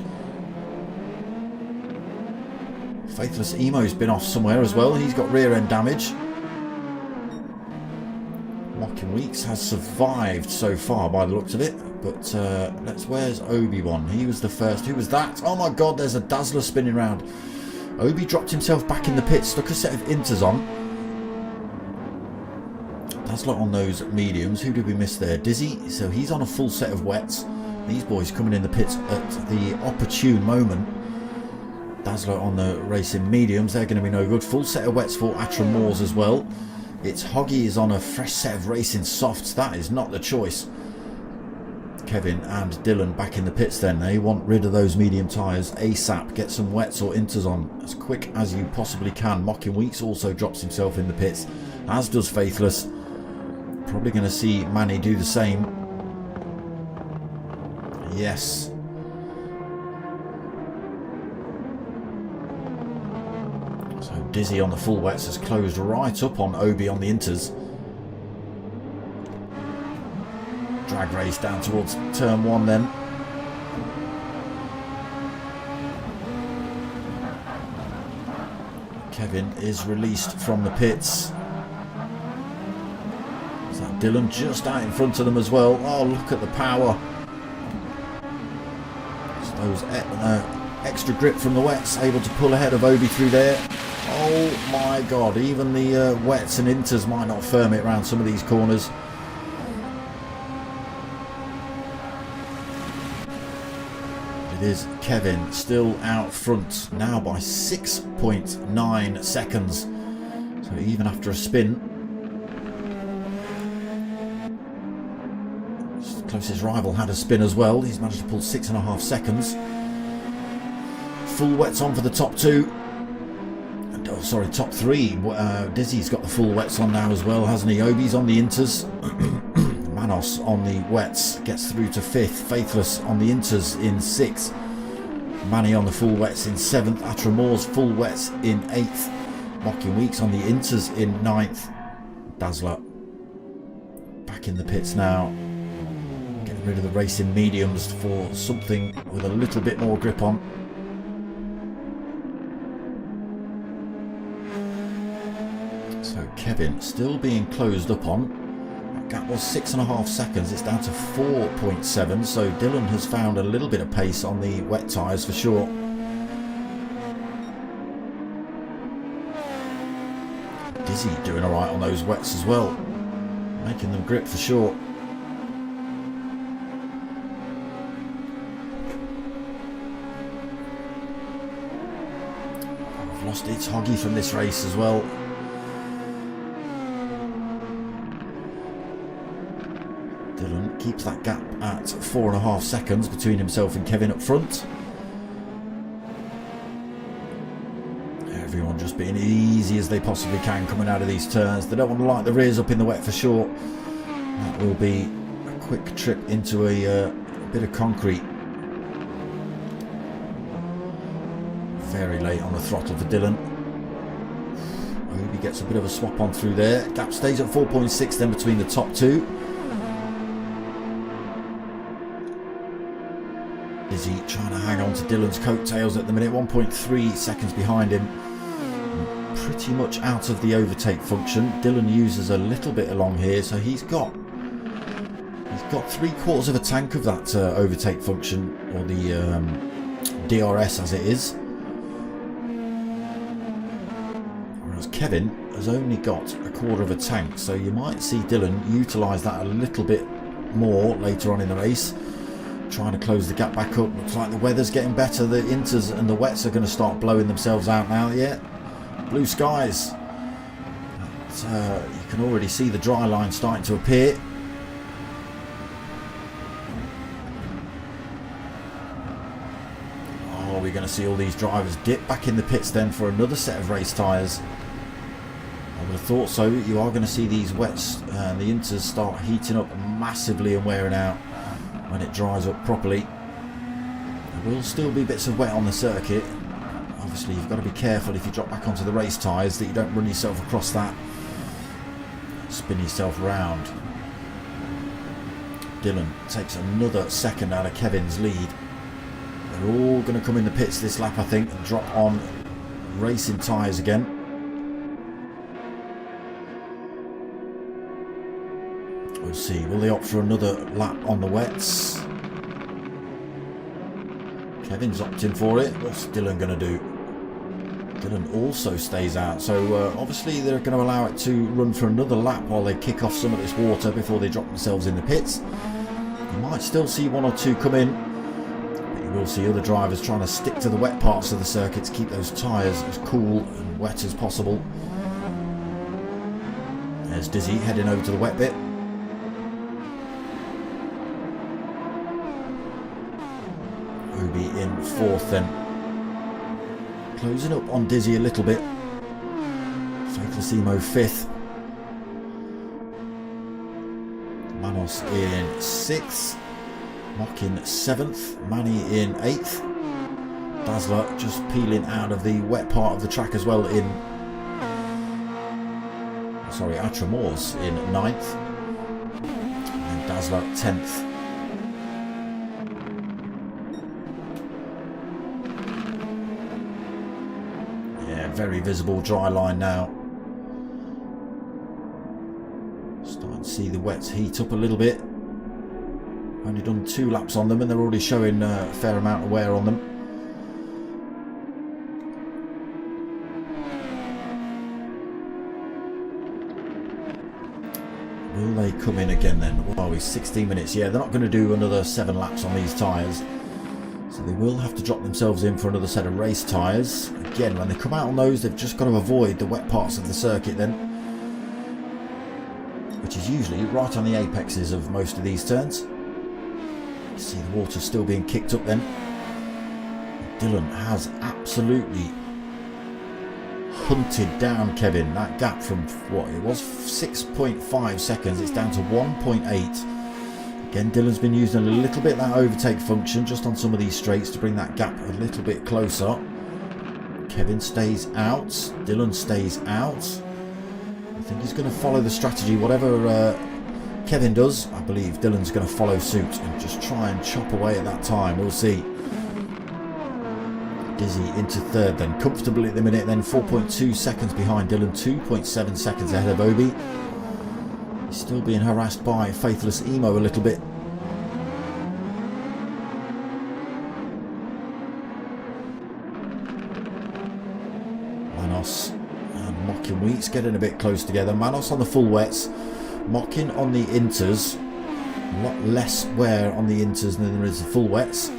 [SPEAKER 1] Faithless Emo's been off somewhere as well. He's got rear end damage. Mocking Weeks has survived so far by the looks of it. But where's Obi-Wan? He was the first. Who was that? Oh my god, there's a Dazzler spinning round. Obi dropped himself back in the pit, stuck a set of inters on. Dazzler on those mediums. Who did we miss there? Dizzy. So he's on a full set of wets. These boys coming in the pits at the opportune moment. Dazzler on the racing mediums, they're going to be no good. Full set of wets for Atra Moors as well. It's Hoggy is on a fresh set of racing softs. That is not the choice. Kevin and Dylan back in the pits then. They want rid of those medium tyres ASAP. Get some wets or inters on as quick as you possibly can. Mocking Weeks also drops himself in the pits, as does Faithless. Probably going to see Manny do the same. Yes. Dizzy on the full wets has closed right up on Obi on the inters. Drag race down towards turn 1 then. Kevin is released from the pits. Is that Dylan just out in front of them as well? Oh, look at the power. It's those extra grip from the wets, able to pull ahead of Obi through there. Oh my god, even the wets and inters might not firm it around some of these corners. It is Kevin still out front now by 6.9 seconds. So even after a spin, his closest rival had a spin as well. He's managed to pull 6.5 seconds. Full wets on for the top 2. Oh, sorry, top 3. Dizzy's got the full wets on now as well, hasn't he? Obi's on the inters. Manos on the wets gets through to 5th. Faithless on the inters in 6th. Manny on the full wets in 7th. Atra Moors full wets in 8th. Mocking Weeks on the inters in 9th. Dazzler back in the pits now. Getting rid of the racing mediums for something with a little bit more grip on. So Kevin still being closed up on. That gap was 6.5 seconds. It's down to 4.7. So Dylan has found a little bit of pace on the wet tyres for sure. Dizzy doing alright on those wets as well. Making them grip for sure. I've lost its Hoggy from this race as well. Dylan keeps that gap at 4.5 seconds between himself and Kevin up front. Everyone just being easy as they possibly can coming out of these turns. They don't want to light the rears up in the wet for sure. That will be a quick trip into a bit of concrete. Very late on the throttle for Dylan. I hope he gets a bit of a swap on through there. Gap stays at 4.6 then between the top two. Dizzy trying to hang on to Dylan's coattails at the minute, 1.3 seconds behind him. Pretty much out of the overtake function. Dylan uses a little bit along here, so he's got 3/4 of a tank of that overtake function, or the DRS as it is. Whereas Kevin has only got 1/4 of a tank, so you might see Dylan utilise that a little bit more later on in the race. Trying to close the gap back up. Looks like the weather's getting better. The inters and the wets are going to start blowing themselves out now. Yeah, blue skies. You can already see the dry line starting to appear. Oh, we're going to see all these drivers dip back in the pits then for another set of race tyres. I would have thought so. You are going to see these wets and the inters start heating up massively and wearing out when it dries up properly. There will still be bits of wet on the circuit. Obviously you've got to be careful if you drop back onto the race tyres that you don't run yourself across that, spin yourself round. Dylan takes another second out of Kevin's lead. They're all going to come in the pits this lap I think and drop on racing tyres again. We'll see. Will they opt for another lap on the wets? Kevin's opting for it. What's Dylan going to do? Dylan also stays out. So obviously they're going to allow it to run for another lap while they kick off some of this water before they drop themselves in the pits. You might still see one or two come in, but you will see other drivers trying to stick to the wet parts of the circuit to keep those tyres as cool and wet as possible. There's Dizzy heading over to the wet bit. In fourth then, closing up on Dizzy a little bit. Facilissimo fifth, Manos in sixth, Mock in seventh, Manny in eighth, Dazzler just peeling out of the wet part of the track as well in, sorry, Atramores in ninth, and Dazzler 10th. Very visible dry line now. Starting to see the wets heat up a little bit. Only done 2 laps on them and they're already showing a fair amount of wear on them. Will they come in again then? What are we, 16 minutes? Yeah, they're not going to do another 7 laps on these tyres. So they will have to drop themselves in for another set of race tyres. Again, when they come out on those, they've just got to avoid the wet parts of the circuit then, which is usually right on the apexes of most of these turns. You see the water still being kicked up then. Dylan has absolutely hunted down Kevin. That gap from what it was 6.5 seconds, it's down to 1.8. Again, Dylan's been using a little bit that overtake function just on some of these straights to bring that gap a little bit closer. Kevin stays out, Dylan stays out. I think he's going to follow the strategy. Whatever Kevin does, I believe Dylan's going to follow suit and just try and chop away at that time. We'll see. Dizzy into third then, comfortably at the minute then, 4.2 seconds behind Dylan, 2.7 seconds ahead of Obi. He's still being harassed by Faithless Emo a little bit. Manos and Mocking Wheats getting a bit close together. Manos on the full wets, Mocking on the inters. A lot less wear on the inters than there is the full wets.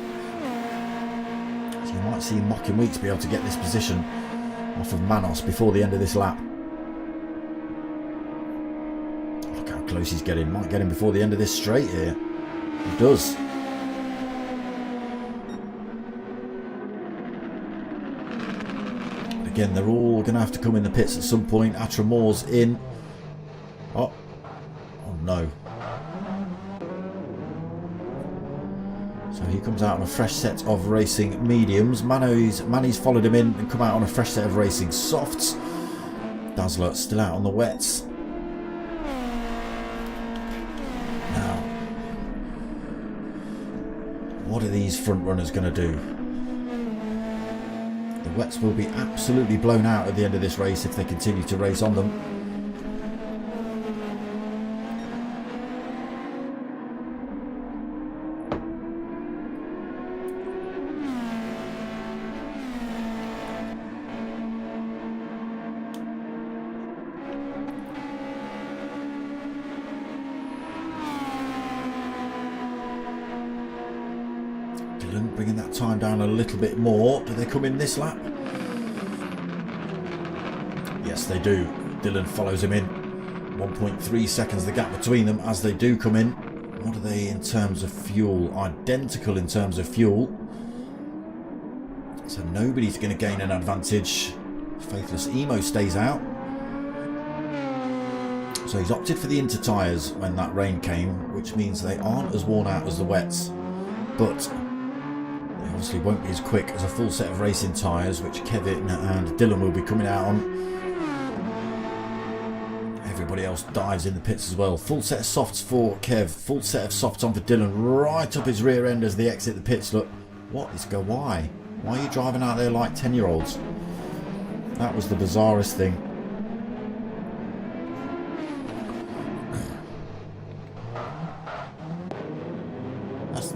[SPEAKER 1] So you might see Mocking Wheats be able to get this position off of Manos before the end of this lap. Look how close he's getting. Might get him before the end of this straight here. He does. Again, they're all going to have to come in the pits at some point. Atramore's in. Oh no. So he comes out on a fresh set of racing mediums. Manny's followed him in and come out on a fresh set of racing softs. Dazzler still out on the wets. Now, what are these front runners going to do? The wets will be absolutely blown out at the end of this race if they continue to race on them. Bringing that time down a little bit more. Do they come in this lap? Yes, they do. Dylan follows him in. 1.3 seconds the gap between them as they do come in. What are they in terms of fuel? Identical in terms of fuel. So nobody's going to gain an advantage. Faithless Emo stays out. So he's opted for the inter tyres when that rain came, which means they aren't as worn out as the wets. But obviously won't be as quick as a full set of racing tyres, which Kevin and Dylan will be coming out on. Everybody else dives in the pits as well. Full set of softs for Kev, full set of softs on for Dylan, right up his rear end as they exit the pits. Look, what is go? Why are you driving out there like 10-year-olds? That was the bizarrest thing.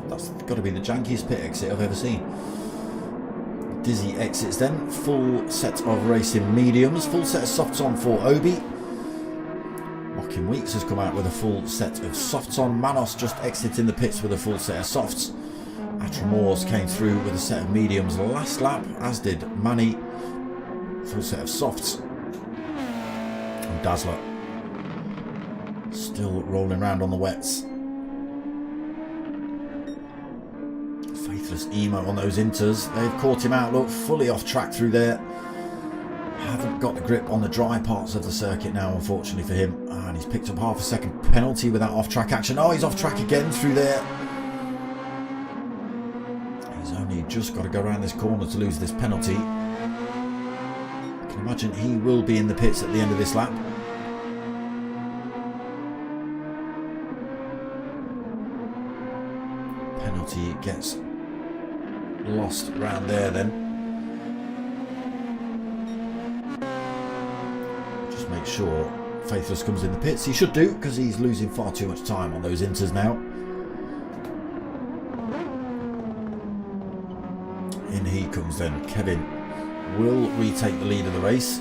[SPEAKER 1] That's got to be the jankiest pit exit I've ever seen. Dizzy exits then. Full set of racing mediums. Full set of softs on for Obi. Mocking Weeks has come out with a full set of softs on. Manos just exiting the pits with a full set of softs. Atramore's came through with a set of mediums last lap, as did Manny. Full set of softs. And Dazzler still rolling around on the wets. Faithless Emo on those inters. They've caught him out. Look, fully off track through there. Haven't got the grip on the dry parts of the circuit now, unfortunately for him. And he's picked up half a second penalty with that off-track action. Oh, he's off track again through there. He's only just got to go around this corner to lose this penalty. I can imagine he will be in the pits at the end of this lap. Penalty gets lost round there then. Just make sure Faithless comes in the pits. He should do, because he's losing far too much time on those inters now. In he comes then. Kevin will retake the lead of the race.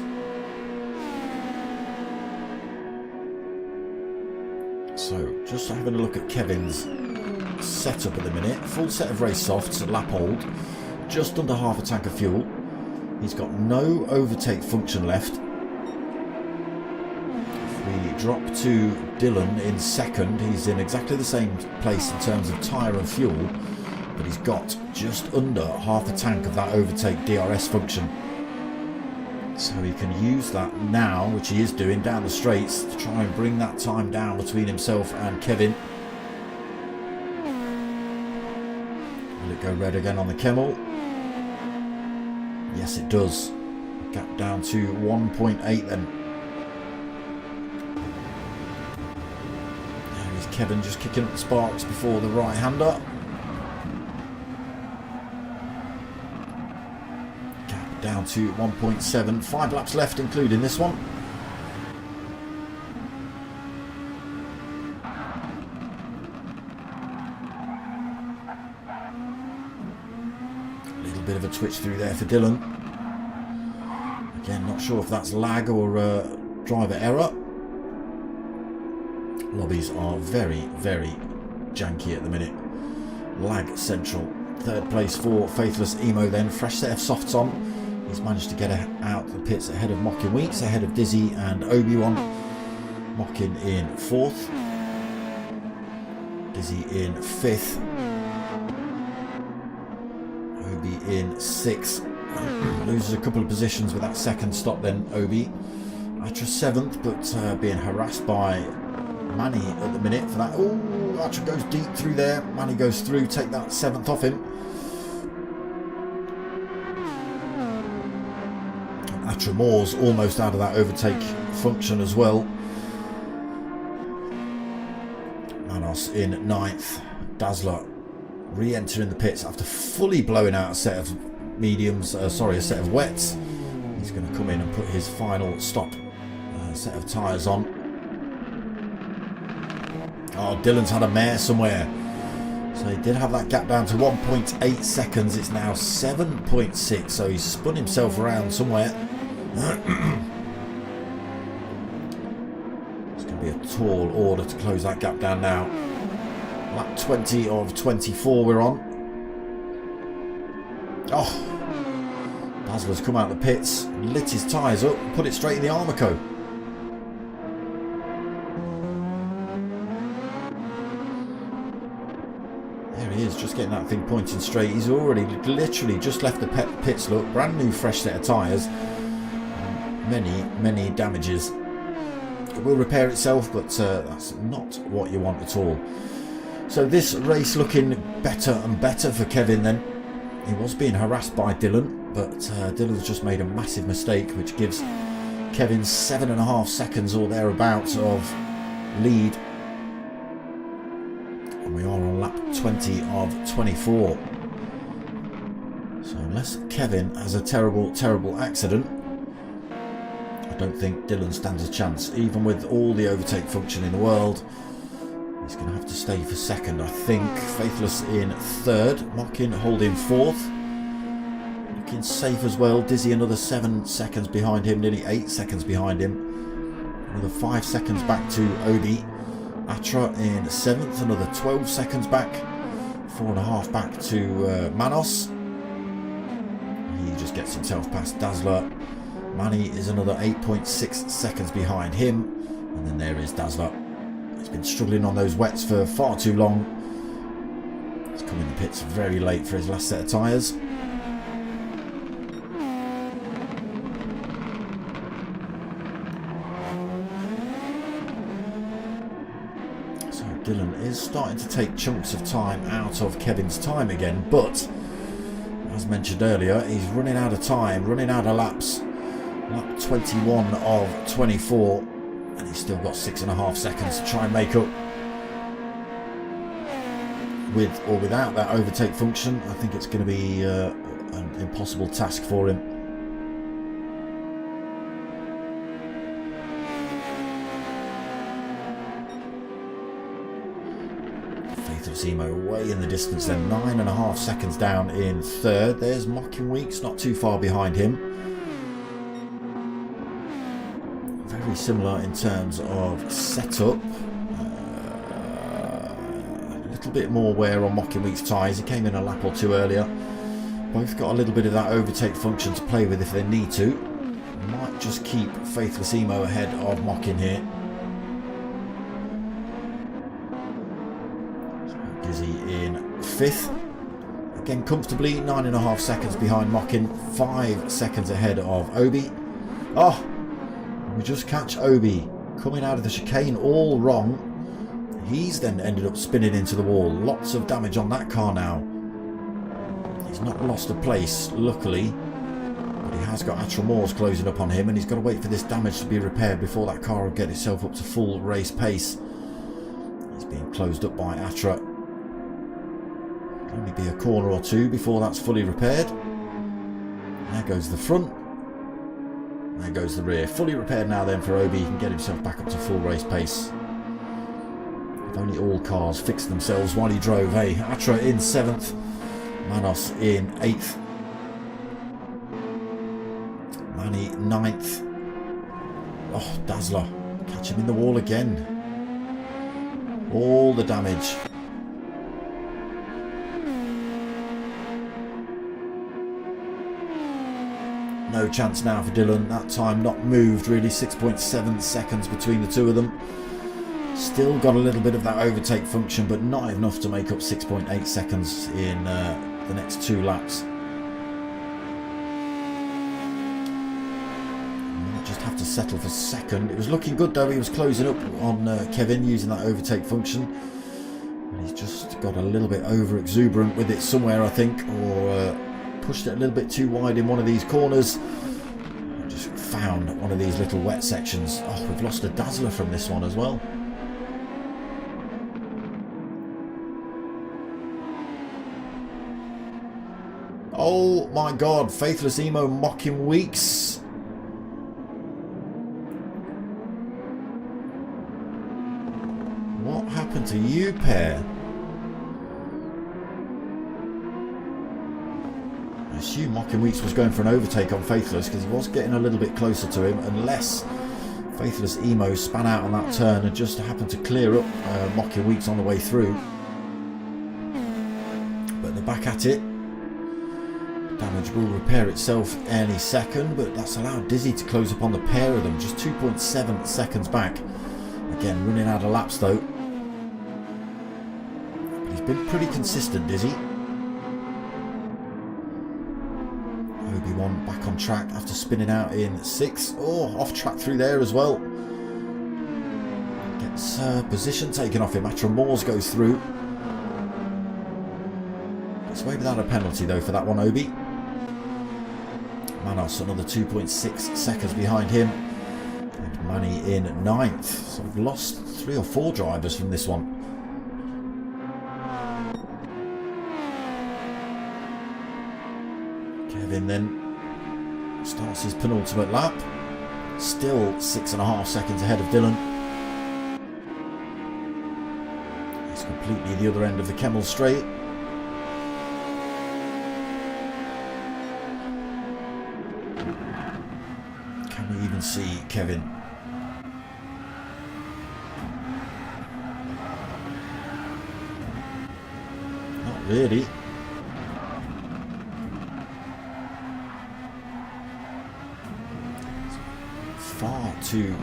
[SPEAKER 1] So just having a look at Kevin's setup at the minute. Full set of race softs at lap hold, just under half a tank of fuel. He's got no overtake function left. If we drop to Dylan in second, he's in exactly the same place in terms of tyre and fuel, but he's got just under half a tank of that overtake DRS function. So he can use that now, which he is doing down the straights, to try and bring that time down between himself and Kevin. Will it go red again on the Kemmel? Yes, it does. Gap down to 1.8 then. There is Kevin just kicking up the sparks before the right-hander. down to 1.7. 5 laps left, including this one. A little bit of a twitch through there for Dylan. Again, not sure if that's lag or driver error. Lobbies are very, very janky at the minute. Lag central. Third place for Faithless Emo then. Fresh set of softs on. He's managed to get out the pits ahead of Mockin Weeks, ahead of Dizzy and Obi-Wan. Mockin in 4th. Dizzy in 5th. Obi in 6th. Loses a couple of positions with that second stop then, Obi. Atra 7th, but being harassed by Manny at the minute for that. Oh, Atra goes deep through there. Manny goes through, take that 7th off him. Atra Moore's almost out of that overtake function as well. Manos in 9th. Dazzler re-entering the pits after fully blowing out a set of mediums, a set of wets. He's going to come in and put his final stop set of tyres on. Oh, Dylan's had a mare somewhere. So he did have that gap down to 1.8 seconds. It's now 7.6. So he's spun himself around somewhere. It's going to be a tall order to close that gap down now. Lap 20 of 24 we're on. Oh, Dazzler's come out of the pits, lit his tyres up, put it straight in the Armco. There he is, just getting that thing pointing straight. He's already literally just left the pits, look, brand new fresh set of tyres. Many damages. It will repair itself, but that's not what you want at all. So this race looking better and better for Kevin then. He was being harassed by Dylan, but Dylan's just made a massive mistake, which gives Kevin 7.5 seconds or thereabouts of lead. And we are on lap 20 of 24. So unless Kevin has a terrible accident, I don't think Dylan stands a chance. Even with all the overtake function in the world, he's going to have to stay for second, I think. Faithless in 3rd. Mockin holding 4th. Looking safe as well. Dizzy another 7 seconds behind him. Nearly 8 seconds behind him. Another 5 seconds back to Obi. Atra in 7th. Another 12 seconds back. 4.5 back to Manos. He just gets himself past Dazzler. Manny is another 8.6 seconds behind him. And then there is Dazzler. He's been struggling on those wets for far too long. He's come in the pits very late for his last set of tyres. So Dylan is starting to take chunks of time out of Kevin's time again, but as mentioned earlier, he's running out of time, running out of laps. Lap 21 of 24. And he's still got 6.5 seconds to try and make up. With or without that overtake function, I think it's going to be an impossible task for him. Faithless Emo way in the distance then, 9.5 seconds down in 3rd. There's Mockin Weeks, not too far behind him. Very similar in terms of setup. A little bit more wear on Mockin Weeks' tyres. He came in a lap or two earlier. Both got a little bit of that overtake function to play with if they need to. Might just keep Faithless Emo ahead of Mockin here. Dizzy in 5th. Again comfortably, 9.5 seconds behind Mockin. 5 seconds ahead of Obi. Oh! We just catch Obi coming out of the chicane all wrong. He's then ended up spinning into the wall. Lots of damage on that car now. He's not lost a place, luckily. But he has got Atra Moore's closing up on him, and he's got to wait for this damage to be repaired before that car will get itself up to full race pace. He's being closed up by Atra. Only be a corner or two before that's fully repaired. There goes the front. There goes the rear. Fully repaired now then for Obi. He can get himself back up to full race pace. If only all cars fixed themselves while he drove. Hey, Atra in 7th. Manos in 8th. Manny 9th. Oh, Dazzler. Catch him in the wall again. All the damage. No chance now for Dylan. That time not moved really. 6.7 seconds between the two of them. Still got a little bit of that overtake function, but not enough to make up 6.8 seconds in the next 2 laps. Might just have to settle for second. It was looking good though. He was closing up on Kevin using that overtake function. And he's just got a little bit over exuberant with it somewhere, I think, or pushed it a little bit too wide in one of these corners. Just found one of these little wet sections. Oh, we've lost a Dazzler from this one as well. Oh my god, Faithless Emo mocking Weeks. What happened to you, pair? I assume Mocking Weeks was going for an overtake on Faithless because he was getting a little bit closer to him, unless Faithless Emo span out on that turn and just happened to clear up Mocking Weeks on the way through. But they're back at it. Damage will repair itself any second, but that's allowed Dizzy to close up on the pair of them, just 2.7 seconds back. Again, running out of laps though. But he's been pretty consistent, Dizzy. Obi-Wan back on track after spinning out in 6th. Oh, off track through there as well. Gets position taken off him. Atra Moores goes through. Gets away without a penalty though for that one, Obi. Manos another 2.6 seconds behind him. And Manny in 9th. So we've lost 3 or 4 drivers from this one. Kevin then starts his penultimate lap. Still 6.5 seconds ahead of Dylan. He's completely the other end of the Kemmel straight. Can we even see Kevin? Not really. Far too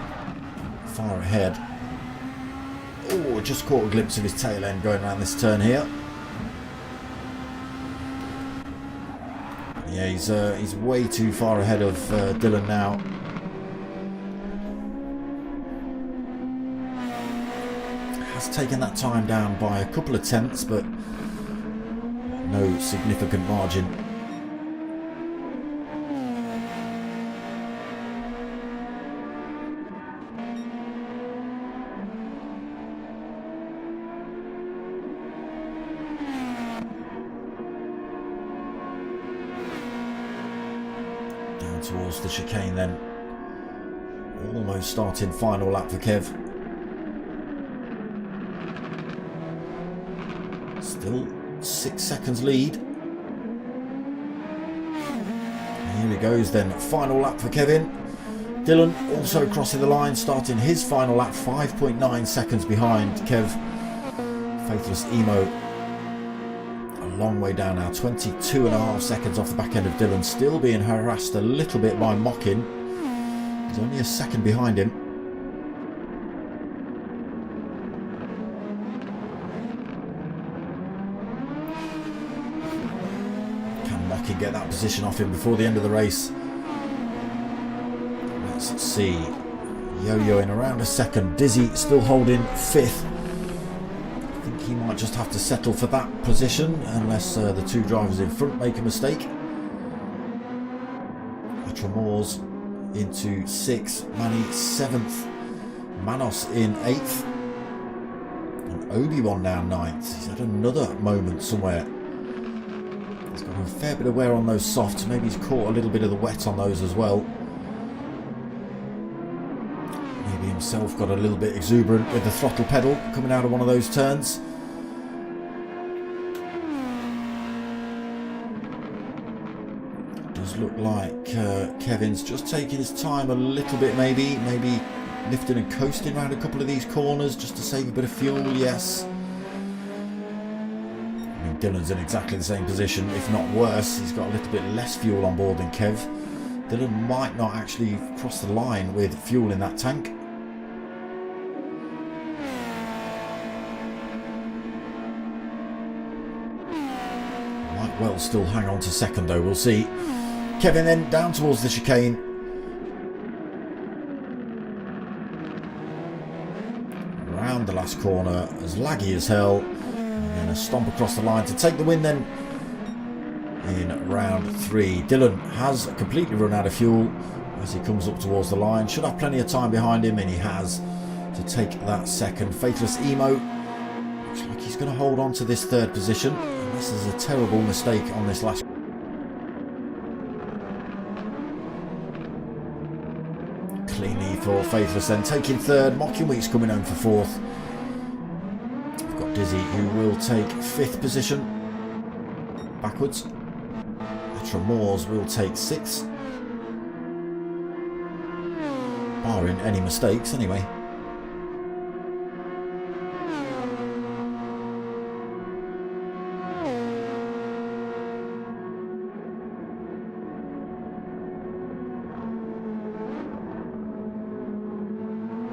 [SPEAKER 1] far ahead. Oh, just caught a glimpse of his tail end going around this turn here. Yeah, he's way too far ahead of Dylan now. Has taken that time down by a couple of tenths, but no significant margin. Down towards the chicane then. Almost starting final lap for Kev. Still 6 seconds lead. And here he goes then. Final lap for Kevin. Dylan also crossing the line, starting his final lap 5.9 seconds behind Kev. Faithless Emo a long way down now, 22.5 seconds off the back end of Dylan, still being harassed a little bit by Mockin. He's only a second behind him. Can Mockin get that position off him before the end of the race? Let's see. Yo-yoing around a second. Dizzy still holding 5th. I think he might just have to settle for that position unless the 2 drivers in front make a mistake. Atra Moores into 6th. Manny 7th. Manos in 8th. And Obi-Wan now 9th. He's had another moment somewhere. He's got A fair bit of wear on those softs. Maybe he's caught a little bit of the wet on those as well. Maybe himself got a little bit exuberant with the throttle pedal coming out of one of those turns. Does look like Kevin's just taking his time a little bit, maybe lifting and coasting around a couple of these corners just to save a bit of fuel. Yes. I mean, Dylan's in exactly the same position, if not worse. He's got a little bit less fuel on board than Kev. Dylan might not actually cross the line with fuel in that tank. Might well still hang on to second though, we'll see. Kevin then down towards the chicane. Around the last corner, as laggy as hell. And then a stomp across the line to take the win then in round 3. Dylan has completely run out of fuel as he comes up towards the line. Should have plenty of time behind him, and he has to take that second. Faithless Emo looks like he's going to hold on to this third position. And this is a terrible mistake on this last. Cleanly for Faithless then taking third. Mocking Weeks coming home for fourth. We've got Dizzy who will take 5th position backwards. Moors will take 6th, barring any mistakes anyway.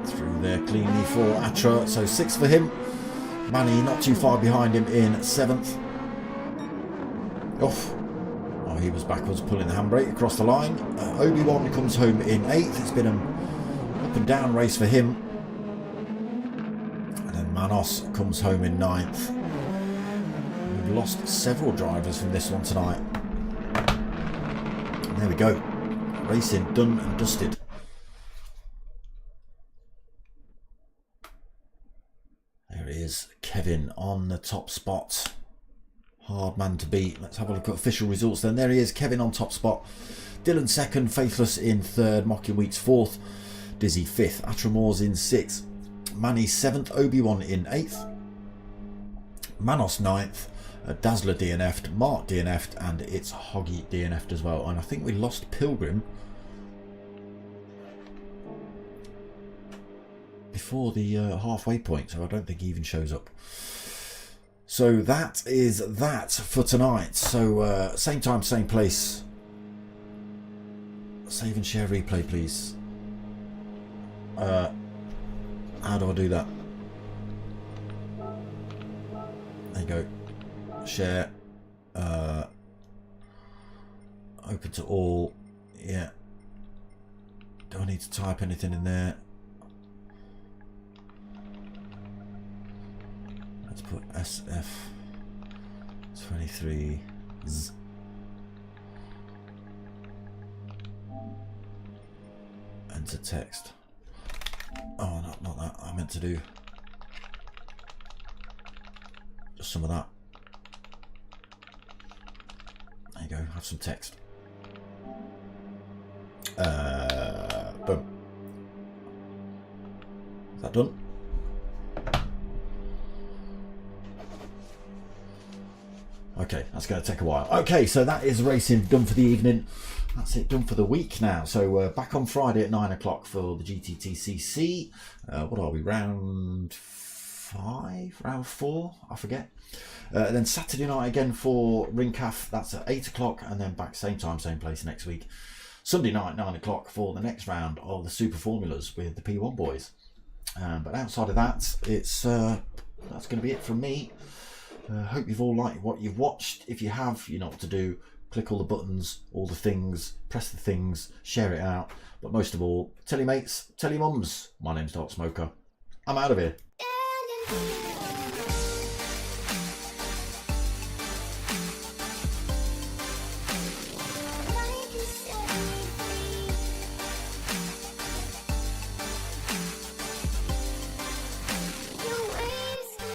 [SPEAKER 1] Through there cleanly for Atra, so 6th for him. Manny not too far behind him in 7th. Off. He was backwards pulling the handbrake across the line. Obi-Wan comes home in 8th. It's been an up and down race for him. And then Manos comes home in 9th. We've lost several drivers from this one tonight. And there we go. Racing done and dusted. There he is, Kevin on the top spot. Hard man to beat. Let's have a look at official results then. There he is, Kevin on top spot. Dylan 2nd, Faithless in 3rd, Mocking Weeks 4th, Dizzy 5th, Atramoors in 6th, Manny 7th, Obi-Wan in 8th, Manos 9th, Dazzler DNF'd, Mark DNF'd, and it's Hoggy DNF'd as well. And I think we lost Pilgrim before the halfway point, so I don't think he even shows up. So that is that for tonight. So same time, same place. Save and share replay, please. How do I do that? There you go. Share. Open to all. Yeah. Do I need to type anything in there? Let's put SF23. Enter text. Oh, not that. I meant to do just some of that. There you go. Have some text. Boom. Is that done? Okay, that's going to take a while. Okay, so that is racing done for the evening. That's it, done for the week now. So back on Friday at 9 o'clock for the GTTCC. What are we, round 5? Round 4? I forget. And then Saturday night again for Ringcaf. That's at 8 o'clock, and then back same time, same place next week. Sunday night, 9 o'clock for the next round of the Super Formulas with the P1 boys. But outside of that, it's that's going to be it from me. Hope you've all liked what you've watched. If you have, you know what to do. Click all the buttons, all the things, press the things, share it out. But most of all, tell your mates, tell your mums. My name's Dark Smoker. I'm out of here.